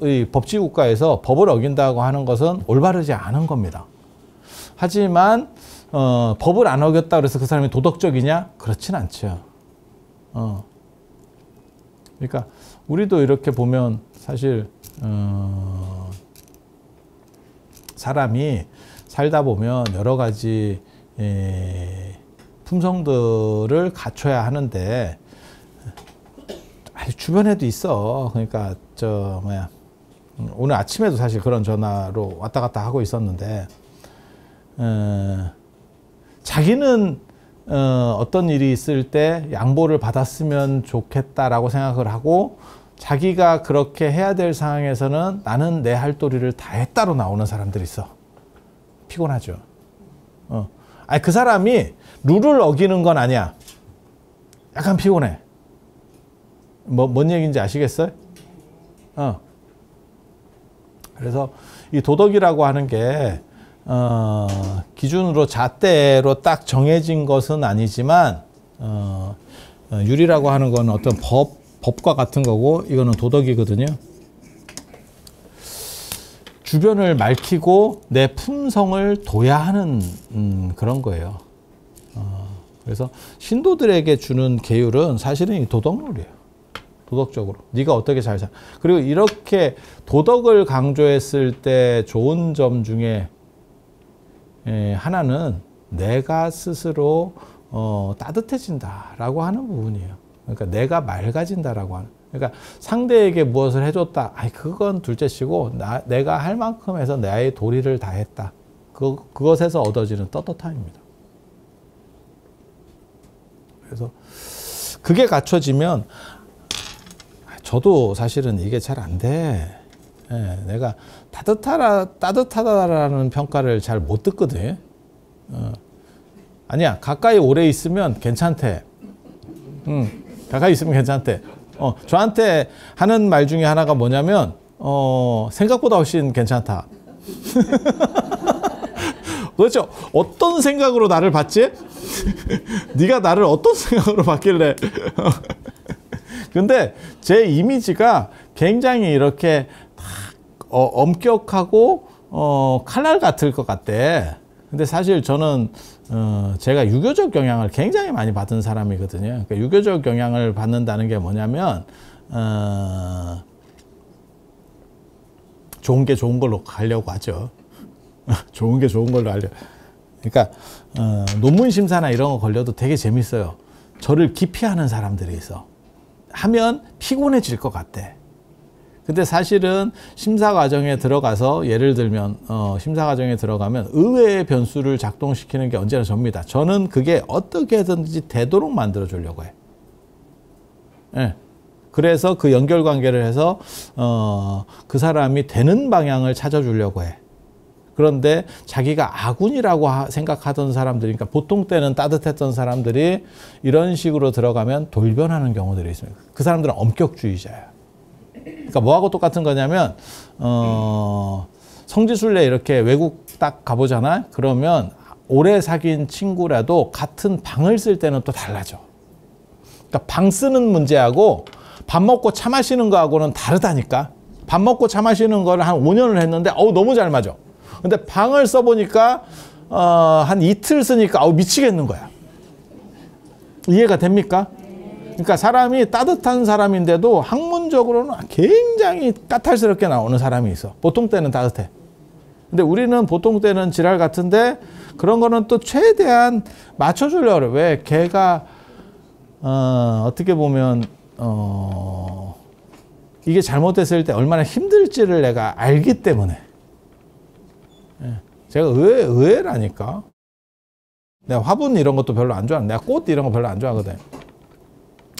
이 법치국가에서 법을 어긴다고 하는 것은 올바르지 않은 겁니다. 하지만 법을 안 어겼다 그래서 그 사람이 도덕적이냐? 그렇진 않죠. 그러니까 우리도 이렇게 보면 사실 사람이 살다 보면 여러 가지 품성들을 갖춰야 하는데, 주변에도 있어. 그러니까 오늘 아침에도 사실 그런 전화로 왔다 갔다 하고 있었는데, 자기는 어떤 일이 있을 때 양보를 받았으면 좋겠다라고 생각을 하고, 자기가 그렇게 해야 될 상황에서는 나는 내 할 도리를 다 했다로 나오는 사람들이 있어. 피곤하죠. 아니, 그 사람이 룰을 어기는 건 아니야. 약간 피곤해. 뭔 얘기인지 아시겠어요? 그래서 이 도덕이라고 하는 게 기준으로 잣대로 딱 정해진 것은 아니지만, 율이라고 하는 건 어떤 법과 같은 거고, 이거는 도덕이거든요. 주변을 밝히고 내 품성을 도야하는 그런 거예요. 그래서 신도들에게 주는 계율은 사실은 이 도덕룰이에요. 도덕적으로 네가 어떻게 잘 살. 그리고 이렇게 도덕을 강조했을 때 좋은 점 중에 하나는 내가 스스로 따뜻해진다라고 하는 부분이에요. 그러니까 내가 맑아진다라고 하는. 그러니까 상대에게 무엇을 해줬다. 아이, 그건 둘째치고 내가 할 만큼 해서 나의 도리를 다 했다. 그것에서 얻어지는 떳떳함입니다. 그래서 그게 갖춰지면, 저도 사실은 이게 잘 안 돼. 내가 따뜻하다라는 평가를 잘 못 듣거든. 아니야, 가까이 오래 있으면 괜찮대. 가까이 있으면 괜찮대. 저한테 하는 말 중에 하나가 뭐냐면, 생각보다 훨씬 괜찮다. 그렇죠? 어떤 생각으로 나를 봤지? 네가 나를 어떤 생각으로 봤길래? 근데 제 이미지가 굉장히 이렇게 엄격하고 칼날 같을 것 같대. 근데 사실 저는 제가 유교적 영향을 굉장히 많이 받은 사람이거든요. 그러니까 유교적 영향을 받는다는 게 뭐냐면, 좋은 게 좋은 걸로 가려고 하죠. 좋은 게 좋은 걸로 하려고. 그러니까 논문 심사나 이런 거 걸려도 되게 재밌어요. 저를 기피하는 사람들이 있어. 하면 피곤해질 것 같대. 근데 사실은 심사 과정에 들어가서, 예를 들면 심사 과정에 들어가면 의외의 변수를 작동시키는 게 언제나 접니다. 저는 그게 어떻게든지 되도록 만들어 주려고 해. 네. 그래서 그 연결관계를 해서 그 사람이 되는 방향을 찾아주려고 해. 그런데 자기가 아군이라고 생각하던 사람들이, 그러니까 보통 때는 따뜻했던 사람들이 이런 식으로 들어가면 돌변하는 경우들이 있습니다. 그 사람들은 엄격주의자예요. 그러니까 뭐하고 똑같은 거냐면, 성지순례 이렇게 외국 딱 가보잖아. 그러면 오래 사귄 친구라도 같은 방을 쓸 때는 또 달라져. 그러니까 방 쓰는 문제하고 밥 먹고 차 마시는 거하고는 다르다니까. 밥 먹고 차 마시는 걸 한 5년을 했는데 너무 잘 맞아. 근데 방을 써보니까 한 이틀 쓰니까 미치겠는 거야. 이해가 됩니까? 그러니까 사람이 따뜻한 사람인데도 학문적으로는 굉장히 까탈스럽게 나오는 사람이 있어. 보통 때는 따뜻해. 근데 우리는 보통 때는 지랄 같은데, 그런 거는 또 최대한 맞춰주려고 그래. 왜? 걔가 어떻게 보면 이게 잘못됐을 때 얼마나 힘들지를 내가 알기 때문에 제가 의외라니까. 내가 화분 이런 것도 별로 안 좋아하는, 내가 꽃 이런 거 별로 안 좋아하거든.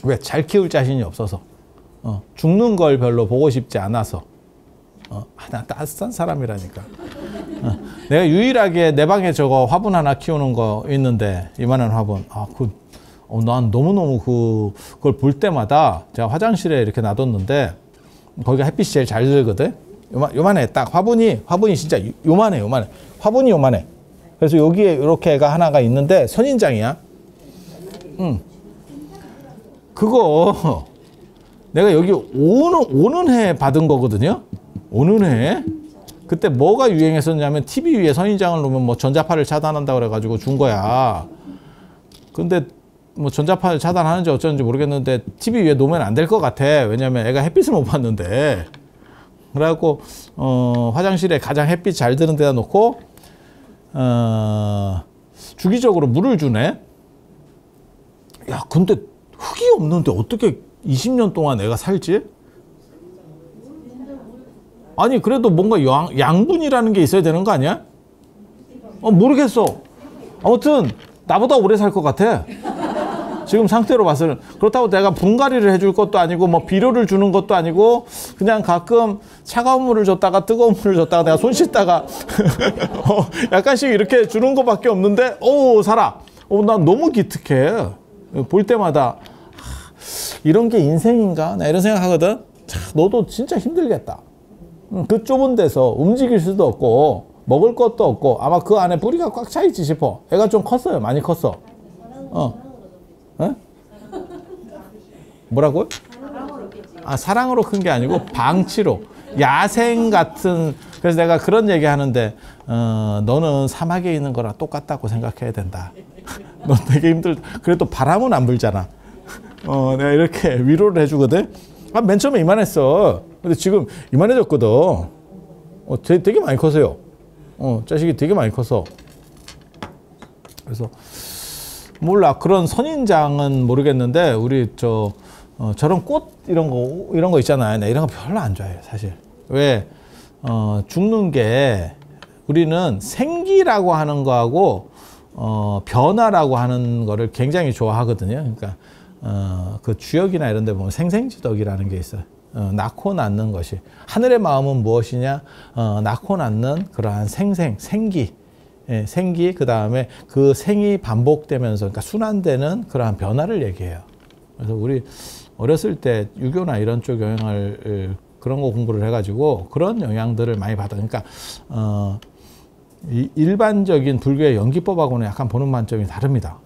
왜? 잘 키울 자신이 없어서. 죽는 걸 별로 보고 싶지 않아서. 나 따뜻한 사람이라니까. 내가 유일하게 내 방에 저거 화분 하나 키우는 거 있는데, 이만한 화분. 난 너무너무 그걸 볼 때마다 제가 화장실에 이렇게 놔뒀는데, 거기가 햇빛이 제일 잘 들거든? 요만해. 딱 화분이 진짜 요만해. 화분이 요만해. 그래서 여기에 이렇게 애가 하나가 있는데, 선인장이야. 그거 내가 여기 오는 해 받은 거거든요. 오는 해. 그때 뭐가 유행했었냐면 TV 위에 선인장을 놓으면 뭐 전자파를 차단한다 그래가지고 준 거야. 근데 뭐 전자파를 차단하는지 어쩌는지 모르겠는데 TV 위에 놓으면 안 될 것 같아. 왜냐면 애가 햇빛을 못 봤는데. 그래갖고 화장실에 가장 햇빛 잘 드는 데다 놓고 주기적으로 물을 주네. 야, 근데 흙이 없는데 어떻게 20년 동안 애가 살지? 아니 그래도 뭔가 양분이라는 게 있어야 되는 거 아니야? 모르겠어. 아무튼 나보다 오래 살 것 같아. 지금 상태로 봐서는. 그렇다고 내가 분갈이를 해줄 것도 아니고 뭐 비료를 주는 것도 아니고 그냥 가끔 차가운 물을 줬다가 뜨거운 물을 줬다가 내가 손 씻다가 약간씩 이렇게 주는 것밖에 없는데 살아. 난 너무 기특해. 볼 때마다 이런 게 인생인가? 나 이런 생각하거든. 너도 진짜 힘들겠다. 그 좁은 데서 움직일 수도 없고 먹을 것도 없고 아마 그 안에 뿌리가 꽉 차 있지 싶어. 애가 좀 컸어요. 많이 컸어. 뭐라고요? 사랑으로 큰 게 아니고 방치로. 야생 같은. 그래서 내가 그런 얘기 하는데 너는 사막에 있는 거랑 똑같다고 생각해야 된다. 너 되게 힘들다. 그래도 바람은 안 불잖아. 내가 이렇게 위로를 해주거든. 맨 처음에 이만했어. 근데 지금 이만해졌거든. 되게 많이 컸어요. 자식이 되게 많이 컸어. 그래서 몰라. 그런 선인장은 모르겠는데 우리 저런 꽃 이런 거 있잖아요. 나 이런 거 별로 안 좋아해요, 사실. 왜? 죽는 게 우리는 생기라고 하는 거하고 변화라고 하는 거를 굉장히 좋아하거든요. 그러니까 그 주역이나 이런 데 보면 생생지덕이라는 게 있어요. 낳고 낳는 것이. 하늘의 마음은 무엇이냐? 낳고 낳는 그러한 생기. 예, 생기, 그 다음에 그 생이 반복되면서, 그러니까 순환되는 그러한 변화를 얘기해요. 그래서 우리 어렸을 때 유교나 이런 쪽 영향을, 그런 거 공부를 해가지고 그런 영향들을 많이 받아. 그러니까, 일반적인 불교의 연기법하고는 약간 보는 관점이 다릅니다.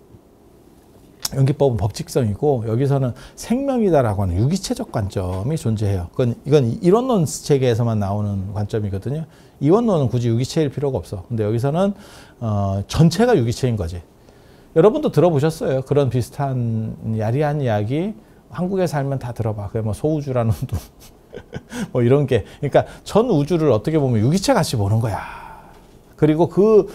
연기법은 법칙성이고 여기서는 생명이다라고 하는 유기체적 관점이 존재해요. 이건 이원론 체계에서만 나오는 관점이거든요. 이원론은 굳이 유기체일 필요가 없어. 근데 여기서는 전체가 유기체인 거지. 여러분도 들어보셨어요. 그런 비슷한 야리한 이야기. 한국에 살면 다 들어봐. 그게 뭐 소우주라는 또 뭐 이런 게. 그러니까 전 우주를 어떻게 보면 유기체 같이 보는 거야. 그리고 그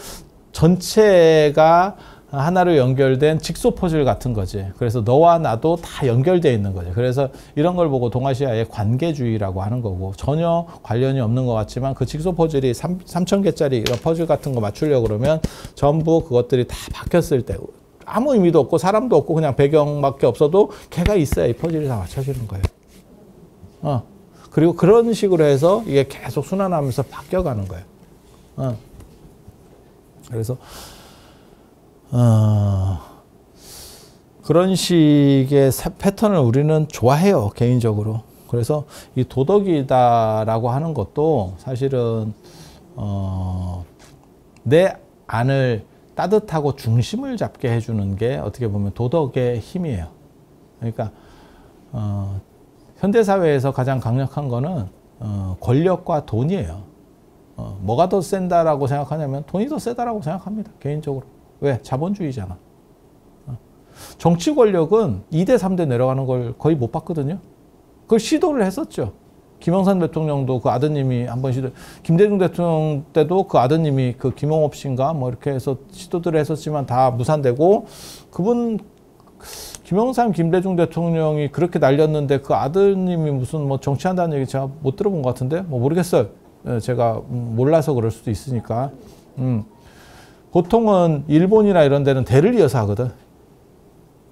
전체가 하나로 연결된 직소 퍼즐 같은 거지. 그래서 너와 나도 다 연결되어 있는 거지. 그래서 이런 걸 보고 동아시아의 관계주의라고 하는 거고, 전혀 관련이 없는 것 같지만 그 직소 퍼즐이 3,000개짜리 이런 퍼즐 같은 거 맞추려고 그러면 전부 그것들이 다 바뀌었을 때 아무 의미도 없고 사람도 없고 그냥 배경밖에 없어도 걔가 있어야 이 퍼즐이 다 맞춰지는 거예요. 그리고 그런 식으로 해서 이게 계속 순환하면서 바뀌어가는 거예요. 그래서 그런 식의 패턴을 우리는 좋아해요, 개인적으로. 그래서 이 도덕이다라고 하는 것도 사실은 내 안을 따뜻하고 중심을 잡게 해주는 게 어떻게 보면 도덕의 힘이에요. 그러니까 현대사회에서 가장 강력한 거는 권력과 돈이에요. 뭐가 더 센다라고 생각하냐면 돈이 더 세다라고 생각합니다, 개인적으로. 왜? 자본주의잖아. 정치 권력은 2대, 3대 내려가는 걸 거의 못 봤거든요. 그걸 시도를 했었죠. 김영삼 대통령도 그 아드님이 한번 김대중 대통령 때도 그 아드님이 그 김용옥 씨인가 뭐 이렇게 해서 시도들을 했었지만 다 무산되고, 그분 김영삼, 김대중 대통령이 그렇게 날렸는데 그 아드님이 무슨 뭐 정치한다는 얘기 제가 못 들어본 것 같은데 뭐 모르겠어요. 제가 몰라서 그럴 수도 있으니까. 보통은 일본이나 이런 데는 대를 이어서 하거든.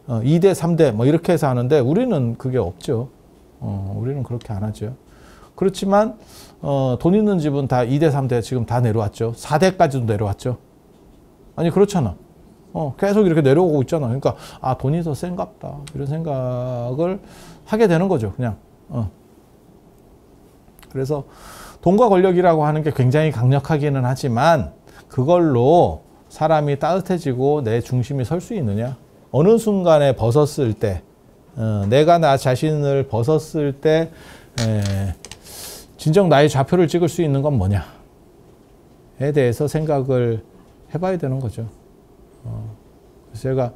2대, 3대 뭐 이렇게 해서 하는데 우리는 그게 없죠. 우리는 그렇게 안 하죠. 그렇지만 돈 있는 집은 다 2대, 3대 지금 다 내려왔죠. 4대까지도 내려왔죠. 아니 그렇잖아. 계속 이렇게 내려오고 있잖아. 그러니까 아 돈이 더 센갑다 이런 생각을 하게 되는 거죠. 그냥. 그래서 돈과 권력이라고 하는 게 굉장히 강력하기는 하지만 그걸로 사람이 따뜻해지고 내 중심이 설 수 있느냐? 어느 순간에 벗었을 때 내가 나 자신을 벗었을 때 진정 나의 좌표를 찍을 수 있는 건 뭐냐에 대해서 생각을 해봐야 되는 거죠. 그래서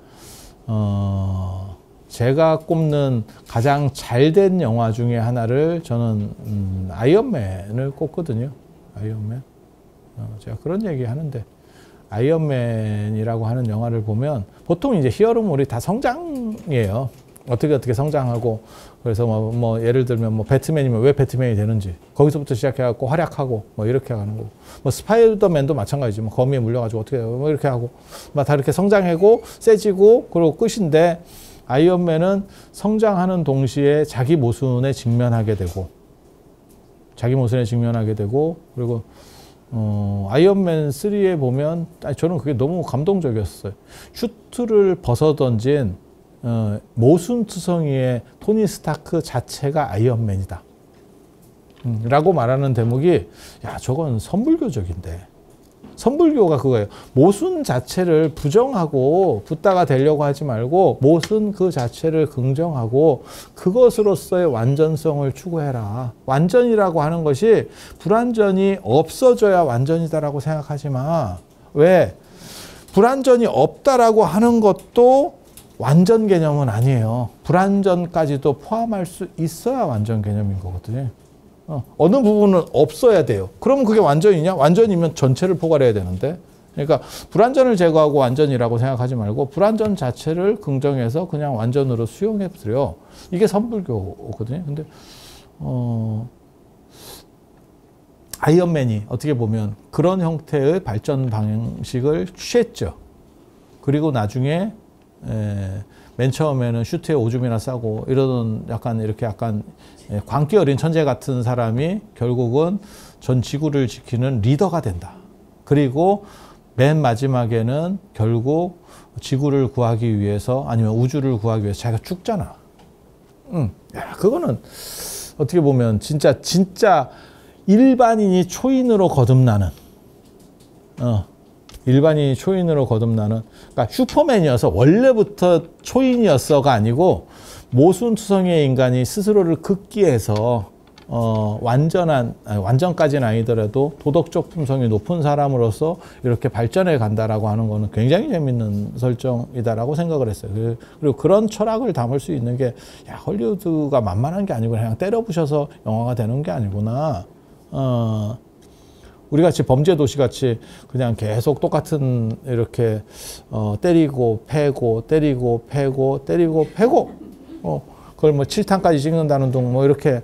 제가 꼽는 가장 잘된 영화 중에 하나를 저는 아이언맨을 꼽거든요. 아이언맨. 제가 그런 얘기 하는데 아이언맨이라고 하는 영화를 보면 보통 이제 히어로물이 다 성장이에요. 어떻게 성장하고 그래서 뭐 예를 들면 뭐 배트맨이면 왜 배트맨이 되는지 거기서부터 시작해갖고 활약하고 뭐 이렇게 가는 거고 뭐 스파이더맨도 마찬가지지. 뭐 거미에 물려가지고 어떻게 뭐 이렇게 하고 막 다 이렇게 성장하고 세지고 그러고 끝인데 아이언맨은 성장하는 동시에 자기 모순에 직면하게 되고 그리고 아이언맨 3에 보면 저는 그게 너무 감동적이었어요. 슈트를 벗어던진 모순투성이의 토니 스타크 자체가 아이언맨이다 라고 말하는 대목이 야 저건 선불교적인데 선불교가 그거예요. 모순 자체를 부정하고 붓다가 되려고 하지 말고 모순 그 자체를 긍정하고 그것으로서의 완전성을 추구해라. 완전이라고 하는 것이 불완전이 없어져야 완전이다라고 생각하지 마. 왜? 불완전이 없다라고 하는 것도 완전 개념은 아니에요. 불완전까지도 포함할 수 있어야 완전 개념인 거거든요. 어느 부분은 없어야 돼요. 그럼 그게 완전이냐? 완전이면 전체를 포괄해야 되는데. 그러니까 불완전을 제거하고 완전이라고 생각하지 말고 불완전 자체를 긍정해서 그냥 완전으로 수용해버려. 이게 선불교거든요. 근데 아이언맨이 어떻게 보면 그런 형태의 발전 방식을 취했죠. 그리고 나중에 맨 처음에는 슈트에 오줌이나 싸고 이러던 약간 광기 어린 천재 같은 사람이 결국은 전 지구를 지키는 리더가 된다. 그리고 맨 마지막에는 결국 지구를 구하기 위해서 아니면 우주를 구하기 위해서 자기가 죽잖아. 야, 그거는 어떻게 보면 진짜 일반인이 초인으로 거듭나는 그러니까 슈퍼맨이어서 원래부터 초인이었어가 아니고 모순투성이의 인간이 스스로를 극기해서 완전까지는 아니더라도 도덕적 품성이 높은 사람으로서 이렇게 발전해 간다라고 하는 거는 굉장히 재밌는 설정이다라고 생각을 했어요. 그리고 그런 철학을 담을 수 있는 게 야, 헐리우드가 만만한 게 아니고 그냥 때려 부셔서 영화가 되는 게 아니구나. 우리 같이 범죄 도시 같이 그냥 계속 똑같은 이렇게 때리고 패고 그걸 뭐 7탄까지 찍는다는 둥 뭐 이렇게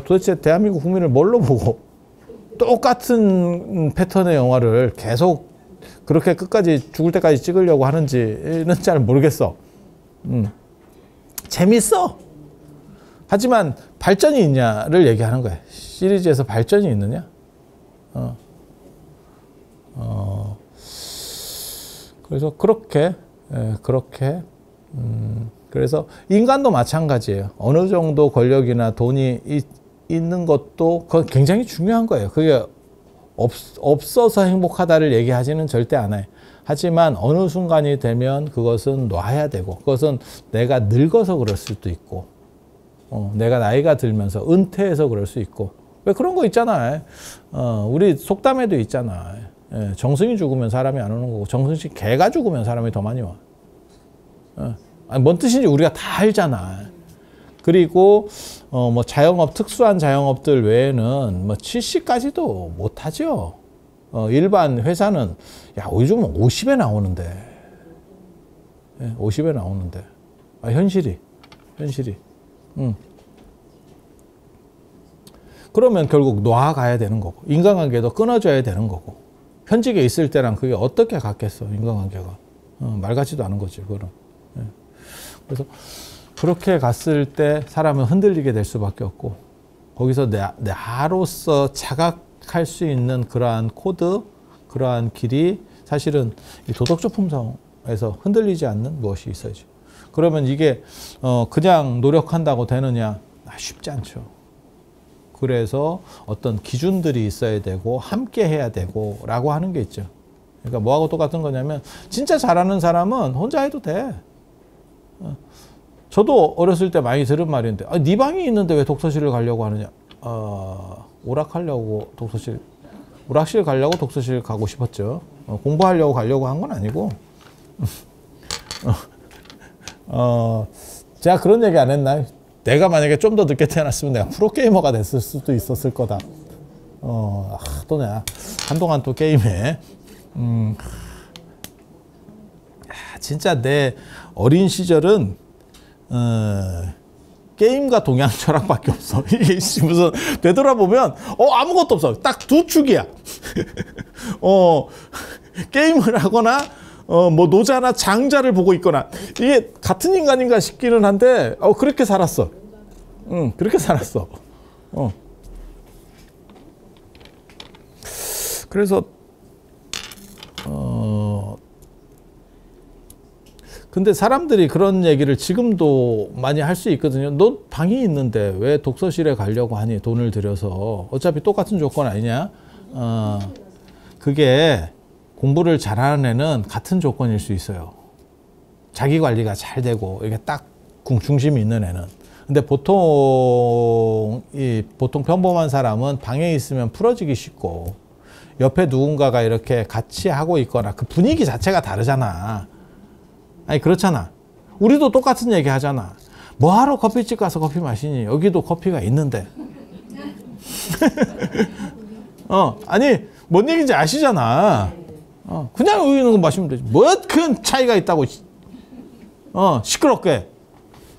도대체 대한민국 국민을 뭘로 보고 똑같은 패턴의 영화를 계속 그렇게 끝까지 죽을 때까지 찍으려고 하는지는 잘 모르겠어. 재밌어. 하지만 발전이 있냐를 얘기하는 거야. 시리즈에서 발전이 있느냐? 그래서 그래서 인간도 마찬가지예요. 어느 정도 권력이나 돈이 있는 것도 그건 굉장히 중요한 거예요. 그게 없어서 행복하다를 얘기하지는 절대 않아요. 하지만 어느 순간이 되면 그것은 놔야 되고 그것은 내가 늙어서 그럴 수도 있고 내가 나이가 들면서 은퇴해서 그럴 수 있고 왜 그런 거 있잖아요. 우리 속담에도 있잖아. 정승이 죽으면 사람이 안 오는 거고 정승씨 개가 죽으면 사람이 더 많이 와. 뭔 뜻인지 우리가 다 알잖아. 그리고 뭐 자영업 특수한 자영업들 외에는 뭐 70까지도 못 하죠. 일반 회사는 야 요즘은 50에 나오는데 50에 나오는데 현실이. 그러면 결국 놓아가야 되는 거고, 인간관계도 끊어줘야 되는 거고, 현직에 있을 때랑 그게 어떻게 같겠어, 인간관계가. 말 같지도 않은 거지, 그거는. 예. 그래서 그렇게 갔을 때 사람은 흔들리게 될 수밖에 없고, 거기서 나로서 자각할 수 있는 그러한 코드, 그러한 길이 사실은 이 도덕적 품성에서 흔들리지 않는 무엇이 있어야죠. 그러면 이게 그냥 노력한다고 되느냐? 쉽지 않죠. 그래서 어떤 기준들이 있어야 되고 함께 해야 되고 라고 하는 게 있죠. 그러니까 뭐하고 똑같은 거냐면 진짜 잘하는 사람은 혼자 해도 돼. 저도 어렸을 때 많이 들은 말인데 네 방이 있는데 왜 독서실을 가려고 하느냐. 오락하려고 오락실 가려고 독서실 가고 싶었죠. 공부하려고 가려고 한 건 아니고 제가 그런 얘기 안 했나요? 내가 만약에 좀 더 늦게 태어났으면 내가 프로게이머가 됐을 수도 있었을 거다. 또 내가 한동안 또 게임에 진짜 내 어린 시절은 게임과 동양 철학밖에 없어. 이게 무슨 되돌아보면 아무것도 없어. 딱 두 축이야. 게임을 하거나 뭐 노자나 장자를 보고 있거나 이게 같은 인간인가 싶기는 한데 그렇게 살았어. 그렇게 살았어. 그래서 근데 사람들이 그런 얘기를 지금도 많이 할 수 있거든요. 너 방이 있는데 왜 독서실에 가려고 하니? 돈을 들여서. 어차피 똑같은 조건 아니냐? 그게 공부를 잘하는 애는 같은 조건일 수 있어요. 자기 관리가 잘 되고 이게 딱 중심이 있는 애는. 근데 보통 평범한 사람은 방에 있으면 풀어지기 쉽고 옆에 누군가가 이렇게 같이 하고 있거나 그 분위기 자체가 다르잖아. 아니 그렇잖아. 우리도 똑같은 얘기 하잖아. 뭐하러 커피집 가서 커피 마시니? 여기도 커피가 있는데. 아니 뭔 얘기인지 아시잖아. 그냥 여기 있는 거 마시면 되지. 뭐 큰 차이가 있다고. 시끄럽게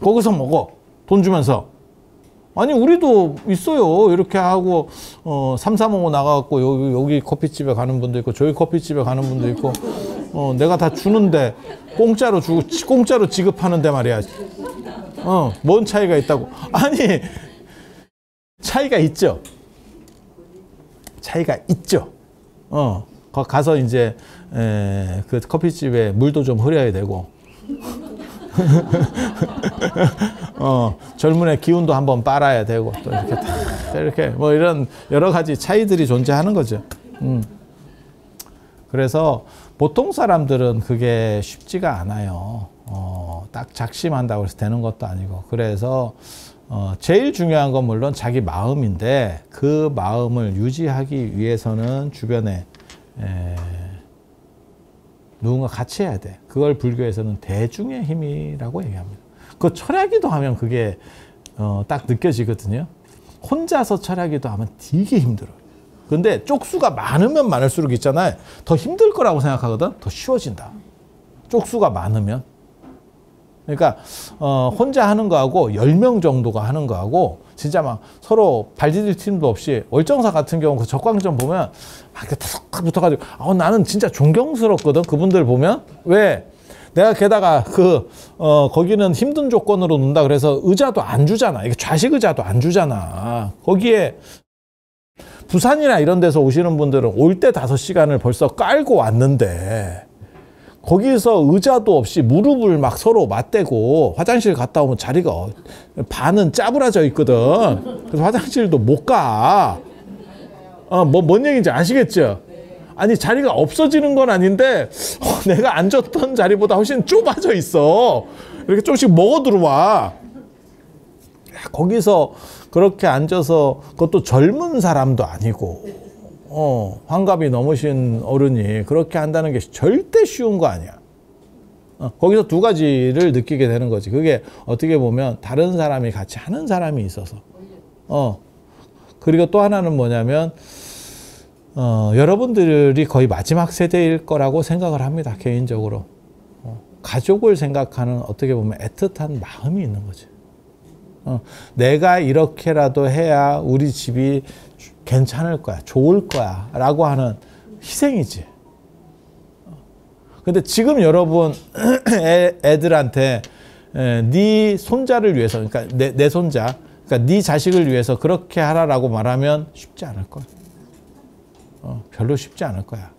거기서 먹어. 돈 주면서. 아니 우리도 있어요. 이렇게 하고 335 나가갖고 여기 커피집에 가는 분도 있고 저기 커피집에 가는 분도 있고 내가 다 주는데 공짜로 지급하는데 말이야. 뭔 차이가 있다고. 아니 차이가 있죠. 가서 이제 그 커피집에 물도 좀 흐려야 되고 젊은 애 기운도 한번 빨아야 되고 또 이렇게 뭐 이런 여러 가지 차이들이 존재하는 거죠. 그래서 보통 사람들은 그게 쉽지가 않아요. 딱 작심한다고 해서 되는 것도 아니고. 그래서 제일 중요한 건 물론 자기 마음인데 그 마음을 유지하기 위해서는 주변에 누군가 같이 해야 돼. 그걸 불교에서는 대중의 힘이라고 얘기합니다. 그 철야기도 하면 그게 딱 느껴지거든요. 혼자서 철야기도 하면 되게 힘들어요. 근데 쪽수가 많으면 많을수록 있잖아요. 더 힘들 거라고 생각하거든. 더 쉬워진다. 쪽수가 많으면. 그러니까 혼자 하는 거하고 10명 정도가 하는 거하고 진짜 막 서로 발디딜 팀도 없이 월정사 같은 경우 그 적광점 보면 막 이렇게 탁 붙어가지고 나는 진짜 존경스럽거든. 그분들 보면. 왜? 내가 게다가 거기는 힘든 조건으로 논다 그래서 의자도 안 주잖아. 이게 좌식 의자도 안 주잖아. 거기에 부산이나 이런 데서 오시는 분들은 올 때 5시간을 벌써 깔고 왔는데 거기서 의자도 없이 무릎을 막 서로 맞대고 화장실 갔다 오면 자리가 반은 짜부라져 있거든. 그래서 화장실도 못 가. 뭔 얘기인지 아시겠죠? 아니 자리가 없어지는 건 아닌데 내가 앉았던 자리보다 훨씬 좁아져 있어. 이렇게 조금씩 먹어 들어와. 거기서 그렇게 앉아서 그것도 젊은 사람도 아니고 환갑이 넘으신 어른이 그렇게 한다는 게 절대 쉬운 거 아니야. 거기서 두 가지를 느끼게 되는 거지. 그게 어떻게 보면 다른 사람이 같이 하는 사람이 있어서. 그리고 또 하나는 뭐냐면 여러분들이 거의 마지막 세대일 거라고 생각을 합니다. 개인적으로. 가족을 생각하는 어떻게 보면 애틋한 마음이 있는 거지. 내가 이렇게라도 해야 우리 집이 괜찮을 거야, 좋을 거야 라고 하는 희생이지. 근데 지금 여러분 애들한테 네 손자를 위해서, 그러니까 내 손자, 그러니까 네 자식을 위해서 그렇게 하라라고 말하면 쉽지 않을 거야. 별로 쉽지 않을 거야.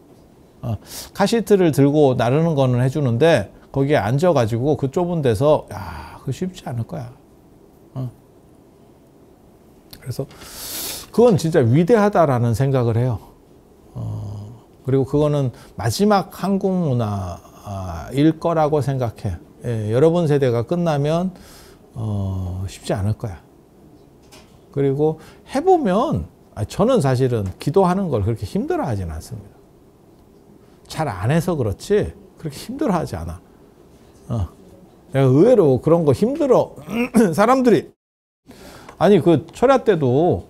카시트를 들고 나르는 거는 해주는데 거기에 앉아가지고 그 좁은 데서 그거 쉽지 않을 거야. 그래서 그건 진짜 위대하다라는 생각을 해요. 그리고 그거는 마지막 한국 문화일 거라고 생각해. 여러분 세대가 끝나면 쉽지 않을 거야. 그리고 해보면 저는 사실은 기도하는 걸 그렇게 힘들어하진 않습니다. 잘 안 해서 그렇지 그렇게 힘들어하지 않아. 내가 의외로 그런 거 힘들어. 사람들이 아니 그 철야 때도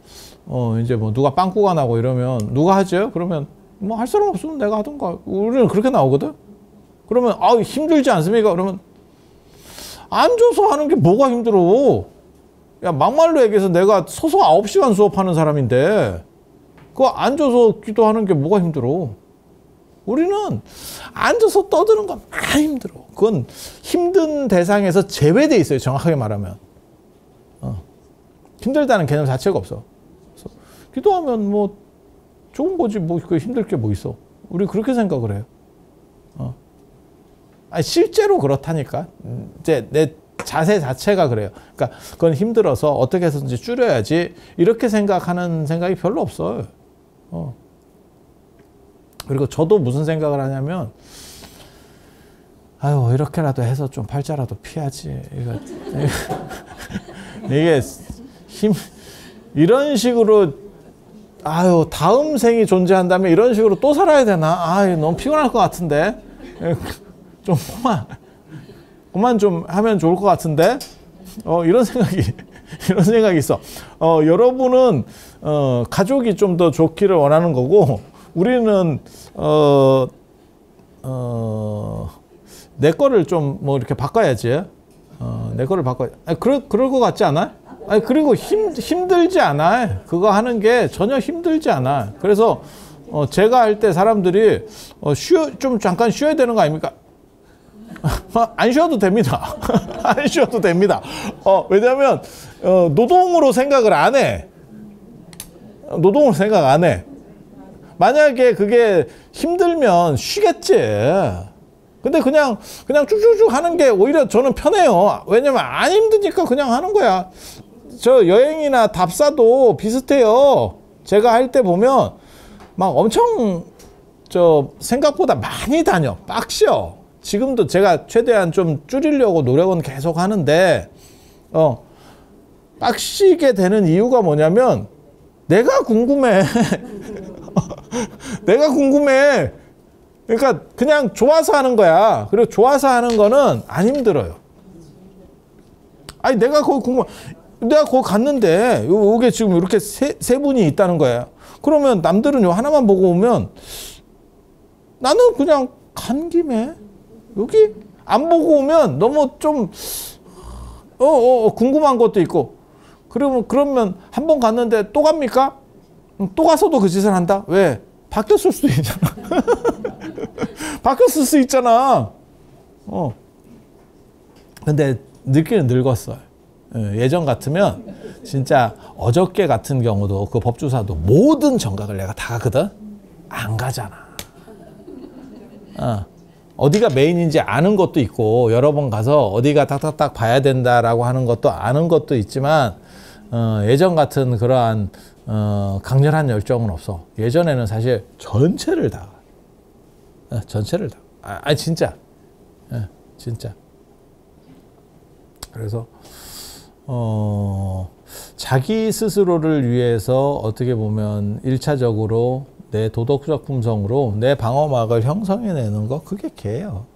이제 뭐 누가 빵꾸가 나고 이러면 누가 하죠? 그러면 뭐 할 사람 없으면 내가 하던가. 우리는 그렇게 나오거든. 그러면 힘들지 않습니까? 그러면 앉아서 하는 게 뭐가 힘들어? 야, 막말로 얘기해서 내가 서서 9시간 수업하는 사람인데 그거 앉아서 기도하는 게 뭐가 힘들어? 우리는 앉아서 떠드는 건 많이 힘들어. 그건 힘든 대상에서 제외돼 있어요. 정확하게 말하면. 힘들다는 개념 자체가 없어. 그래서 기도하면 뭐 좋은 거지 뭐 그 힘들 게 뭐 있어. 우리 그렇게 생각을 해요. 아니 실제로 그렇다니까. 이제 내 자세 자체가 그래요. 그러니까 그건 힘들어서 어떻게 해서든지 줄여야지 이렇게 생각하는 생각이 별로 없어요. 그리고 저도 무슨 생각을 하냐면 이렇게라도 해서 좀 팔자라도 피하지. 이게 이런 식으로 다음 생이 존재한다면 이런 식으로 또 살아야 되나? 너무 피곤할 것 같은데 좀 그만 좀 하면 좋을 것 같은데 이런 생각이 있어. 여러분은 가족이 좀 더 좋기를 원하는 거고 우리는 내 거를 좀 뭐 이렇게 바꿔야지. 내 거를 바꿔. 그럴 것 같지 않아? 그리고 힘들지 않아. 그거 하는 게 전혀 힘들지 않아. 그래서 제가 할 때 사람들이 좀 잠깐 쉬어야 되는 거 아닙니까? 안 쉬어도 됩니다. 안 쉬어도 됩니다. 왜냐하면 노동으로 생각을 안 해. 노동으로 생각 안 해. 만약에 그게 힘들면 쉬겠지. 근데 그냥 쭉쭉쭉 하는 게 오히려 저는 편해요. 왜냐면 안 힘드니까 그냥 하는 거야. 저 여행이나 답사도 비슷해요. 제가 할 때 보면 막 엄청 생각보다 많이 다녀. 빡셔. 지금도 제가 최대한 좀 줄이려고 노력은 계속 하는데 빡시게 되는 이유가 뭐냐면 내가 궁금해. 내가 궁금해. 그러니까 그냥 좋아서 하는 거야. 그리고 좋아서 하는 거는 안 힘들어요. 내가 거기 내가 거기 갔는데 요게 지금 이렇게 세 분이 있다는 거야. 그러면 남들은 요 하나만 보고 오면 나는 그냥 간 김에 여기 안 보고 오면 너무 좀 궁금한 것도 있고 그러면 한 번 갔는데 또 갑니까? 또 가서도 그 짓을 한다? 왜? 바뀌었을 수도 있잖아. 바뀌었을 수 있잖아. 근데 늙기는 늙었어요. 예전 같으면 진짜 어저께 같은 경우도 그 법주사도 모든 정각을 내가 다 가거든? 안 가잖아. 어디가 메인인지 아는 것도 있고 여러 번 가서 어디가 딱딱딱 봐야 된다라고 하는 것도 아는 것도 있지만 예전 같은 그러한 강렬한 열정은 없어. 예전에는 사실 전체를 다 전체를 다 진짜 진짜. 그래서 자기 스스로를 위해서 어떻게 보면 1차적으로 내 도덕적 품성으로 내 방어막을 형성해내는 거, 그게 개예요.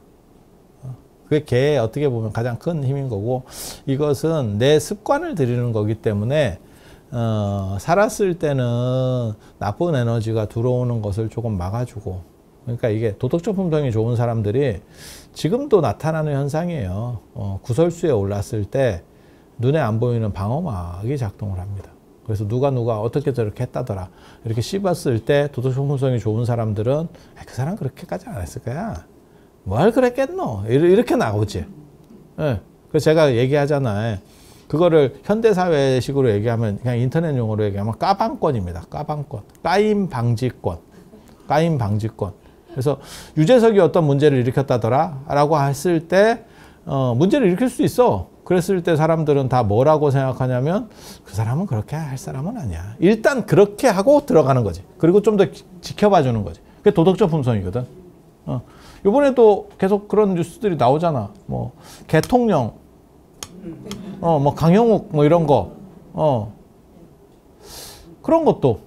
그게 개의 어떻게 보면 가장 큰 힘인 거고, 이것은 내 습관을 들이는 거기 때문에 살았을 때는 나쁜 에너지가 들어오는 것을 조금 막아주고 그러니까 이게 도덕적 품성이 좋은 사람들이 지금도 나타나는 현상이에요. 구설수에 올랐을 때 눈에 안 보이는 방어막이 작동을 합니다. 그래서 누가 어떻게 저렇게 했다더라 이렇게 씹었을 때 도덕적 품성이 좋은 사람들은 그 사람 그렇게까지 안 했을 거야. 뭘 그랬겠노? 이렇게 나오지. 네. 그래서 제가 얘기하잖아요. 그거를 현대사회식으로 얘기하면 그냥 인터넷 용어로 얘기하면 까방권입니다. 까방권. 까임 방지권. 까임 방지권. 그래서 유재석이 어떤 문제를 일으켰다더라 라고 했을 때 문제를 일으킬 수 있어. 그랬을 때 사람들은 다 뭐라고 생각하냐면 그 사람은 그렇게 할 사람은 아니야. 일단 그렇게 하고 들어가는 거지. 그리고 좀 더 지켜봐 주는 거지. 그게 도덕적 품성이거든. 이번에도 계속 그런 뉴스들이 나오잖아. 뭐 대통령 뭐 강형욱 뭐 이런 거 그런 것도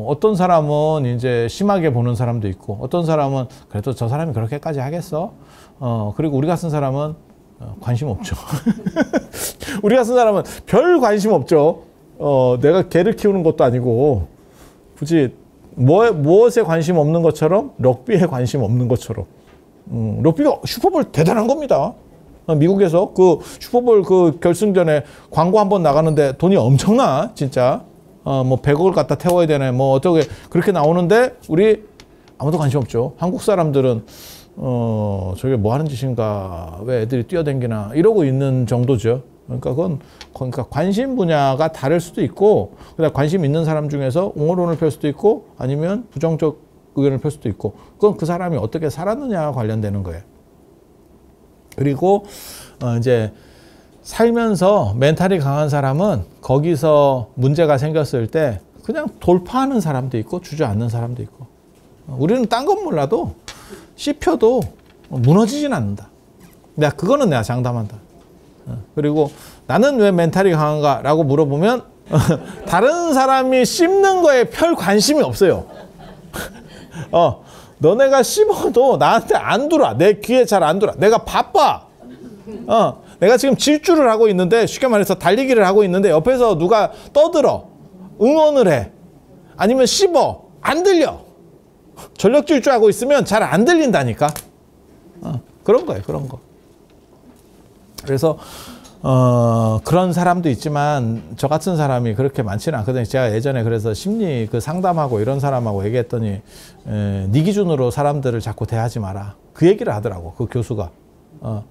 어떤 사람은 이제 심하게 보는 사람도 있고 어떤 사람은 그래도 저 사람이 그렇게까지 하겠어? 그리고 우리 같은 사람은 관심 없죠. 우리 같은 사람은 별 관심 없죠. 내가 개를 키우는 것도 아니고 굳이 무엇에 관심 없는 것처럼 럭비에 관심 없는 것처럼 럭비가 슈퍼볼 대단한 겁니다. 미국에서 그 슈퍼볼 그 결승전에 광고 한번 나가는데 돈이 엄청나 진짜. 뭐 100억을 갖다 태워야 되네 뭐 어떻게 그렇게 나오는데 우리 아무도 관심 없죠. 한국 사람들은 저게 뭐 하는 짓인가 왜 애들이 뛰어댕기나 이러고 있는 정도죠. 그러니까 관심 분야가 다를 수도 있고 그다음 관심 있는 사람 중에서 옹호론을 펼 수도 있고 아니면 부정적 의견을 펼 수도 있고 그건 그 사람이 어떻게 살았느냐와 관련되는 거예요. 그리고 이제 살면서 멘탈이 강한 사람은 거기서 문제가 생겼을 때 그냥 돌파하는 사람도 있고 주저앉는 사람도 있고 우리는 딴 건 몰라도 씹혀도 무너지진 않는다. 그거는 내가 장담한다. 그리고 나는 왜 멘탈이 강한가 라고 물어보면 다른 사람이 씹는 거에 별 관심이 없어요. 너네가 씹어도 나한테 안 들어와. 내 귀에 잘 안 들어와. 내가 바빠. 내가 지금 질주를 하고 있는데 쉽게 말해서 달리기를 하고 있는데 옆에서 누가 떠들어. 응원을 해. 아니면 씹어. 안 들려. 전력 질주하고 있으면 잘 안 들린다니까. 그런 거예요. 그런 거. 그래서 그런 사람도 있지만 저 같은 사람이 그렇게 많지는 않거든요. 제가 예전에 그래서 심리 그 상담하고 이런 사람하고 얘기했더니 네 기준으로 사람들을 자꾸 대하지 마라. 그 얘기를 하더라고. 그 교수가.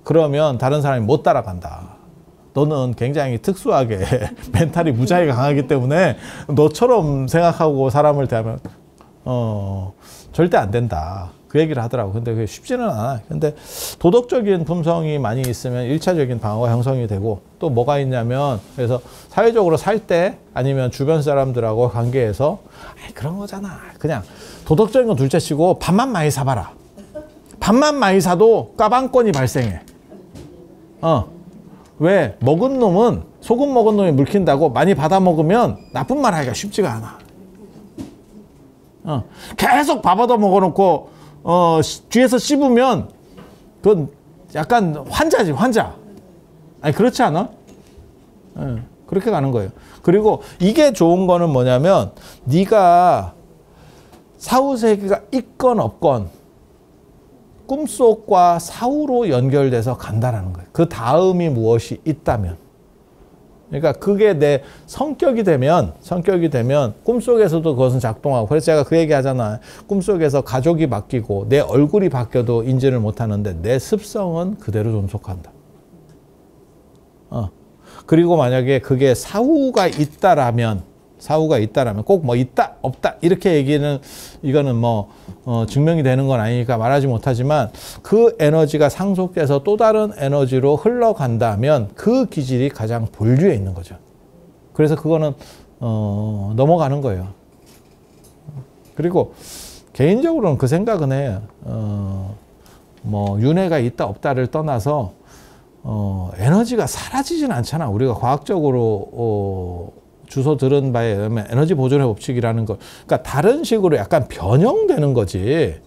그러면 다른 사람이 못 따라간다. 너는 굉장히 특수하게 멘탈이 무지하게 강하기 때문에 너처럼 생각하고 사람을 대하면 절대 안 된다. 그 얘기를 하더라고. 근데 그게 쉽지는 않아. 근데 도덕적인 품성이 많이 있으면 1차적인 방어가 형성이 되고 또 뭐가 있냐면 그래서 사회적으로 살 때 아니면 주변 사람들하고 관계에서 그런 거잖아. 그냥 도덕적인 건 둘째치고 밥만 많이 사봐라. 밥만 많이 사도 까방권이 발생해. 왜? 먹은 놈은 소금 먹은 놈이 물킨다고 많이 받아 먹으면 나쁜 말 하기가 쉽지가 않아. 계속 밥 얻어 먹어놓고 뒤에서 씹으면 그건 약간 환자지 환자. 아니 그렇지 않아? 그렇게 가는 거예요. 그리고 이게 좋은 거는 뭐냐면 네가 사후세계가 있건 없건 꿈속과 사후로 연결돼서 간다라는 거예요. 그 다음이 무엇이 있다면. 그러니까 그게 내 성격이 되면 꿈속에서도 그것은 작동하고 그래서 제가 그 얘기 하잖아요. 꿈속에서 가족이 바뀌고 내 얼굴이 바뀌어도 인지를 못하는데 내 습성은 그대로 존속한다. 그리고 만약에 그게 사후가 있다라면 꼭 뭐 있다 없다 이렇게 얘기는 이거는 뭐 증명이 되는 건 아니니까 말하지 못하지만 그 에너지가 상속돼서 또 다른 에너지로 흘러간다면 그 기질이 가장 본류에 있는 거죠. 그래서 그거는 넘어가는 거예요. 그리고 개인적으로는 그 생각은 해요. 뭐 윤회가 있다 없다를 떠나서 에너지가 사라지진 않잖아. 우리가 과학적으로 주소 들은 바에 의하면 에너지 보존의 법칙이라는 거. 그러니까 다른 식으로 약간 변형되는 거지.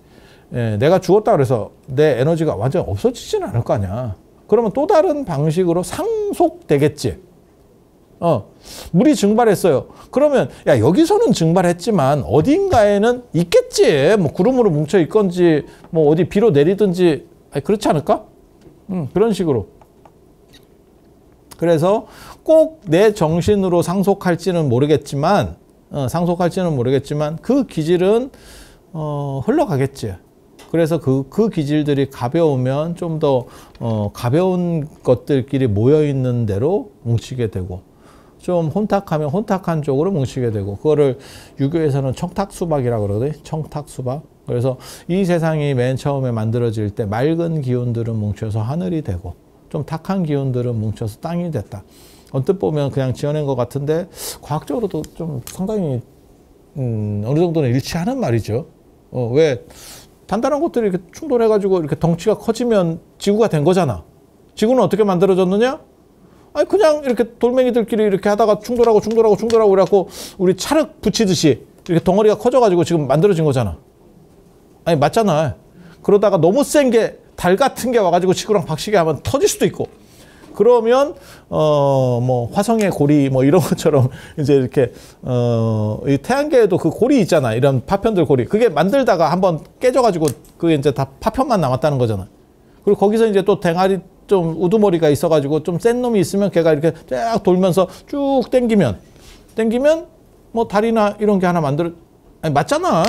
내가 죽었다 그래서 내 에너지가 완전히 없어지진 않을 거 아니야. 그러면 또 다른 방식으로 상속되겠지. 물이 증발했어요. 그러면 야 여기서는 증발했지만 어딘가에는 있겠지. 뭐 구름으로 뭉쳐 있건지 뭐 어디 비로 내리든지 그렇지 않을까? 그런 식으로. 그래서 꼭 내 정신으로 상속할지는 모르겠지만 그 기질은 흘러가겠지. 그래서 그 기질들이 가벼우면 좀 더 가벼운 것들끼리 모여 있는 대로 뭉치게 되고, 좀 혼탁하면 혼탁한 쪽으로 뭉치게 되고, 그거를 유교에서는 청탁수박이라고 그러거든요. 청탁수박. 그래서 이 세상이 맨 처음에 만들어질 때 맑은 기운들은 뭉쳐서 하늘이 되고, 좀 탁한 기운들은 뭉쳐서 땅이 됐다. 언뜻 보면 그냥 지어낸 것 같은데 과학적으로도 좀 상당히 어느 정도는 일치하는 말이죠. 왜 단단한 것들이 이렇게 충돌해가지고 이렇게 덩치가 커지면 지구가 된 거잖아. 지구는 어떻게 만들어졌느냐? 아니 그냥 이렇게 돌멩이들끼리 이렇게 하다가 충돌하고 그래갖고 우리 찰흙 붙이듯이 이렇게 덩어리가 커져가지고 지금 만들어진 거잖아. 아니 맞잖아. 그러다가 너무 센 게 달 같은 게 와가지고 지구랑 박치게 하면 터질 수도 있고. 그러면 뭐 화성의 고리 뭐 이런 것처럼 이제 이렇게 이 태양계에도 그 고리 있잖아. 이런 파편들 고리. 그게 만들다가 한번 깨져가지고 그게 이제 다 파편만 남았다는 거잖아. 그리고 거기서 이제 또 댕아리 좀 우두머리가 있어가지고 좀 센 놈이 있으면 걔가 이렇게 쫙 돌면서 쭉 당기면 뭐 달이나 이런 게 하나 아니 맞잖아.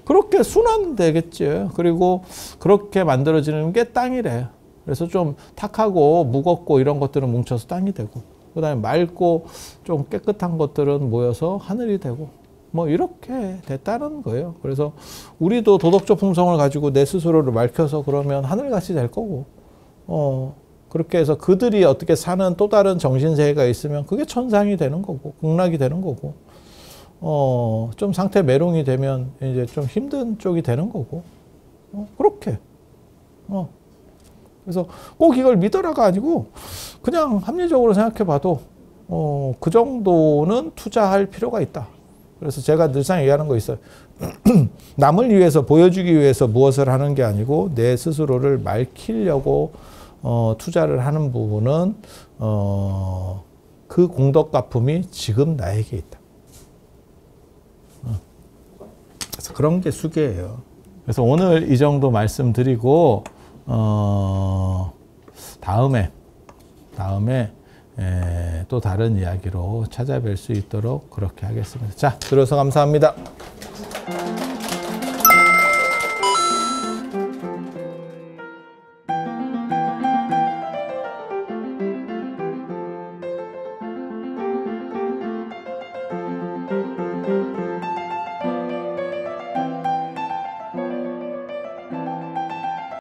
그렇게 순환되겠지. 그리고 그렇게 만들어지는 게 땅이래. 그래서 좀 탁하고 무겁고 이런 것들은 뭉쳐서 땅이 되고, 그 다음에 맑고 좀 깨끗한 것들은 모여서 하늘이 되고, 뭐 이렇게 됐다는 거예요. 그래서 우리도 도덕적 품성을 가지고 내 스스로를 맑혀서 그러면 하늘같이 될 거고, 그렇게 해서 그들이 어떻게 사는 또 다른 정신세계가 있으면 그게 천상이 되는 거고, 극락이 되는 거고, 좀 상태 매롱이 되면 이제 좀 힘든 쪽이 되는 거고, 그렇게. 그래서 꼭 이걸 믿어라가 아니고 그냥 합리적으로 생각해 봐도 그 정도는 투자할 필요가 있다. 그래서 제가 늘상 얘기하는 거 있어요. 남을 위해서 보여주기 위해서 무엇을 하는 게 아니고 내 스스로를 맑히려고 투자를 하는 부분은 그 공덕 갚음이 지금 나에게 있다. 그래서 그런 게 수계예요. 그래서 오늘 이 정도 말씀드리고 다음에 또 다른 이야기로 찾아뵐 수 있도록 그렇게 하겠습니다. 자, 들어서 감사합니다.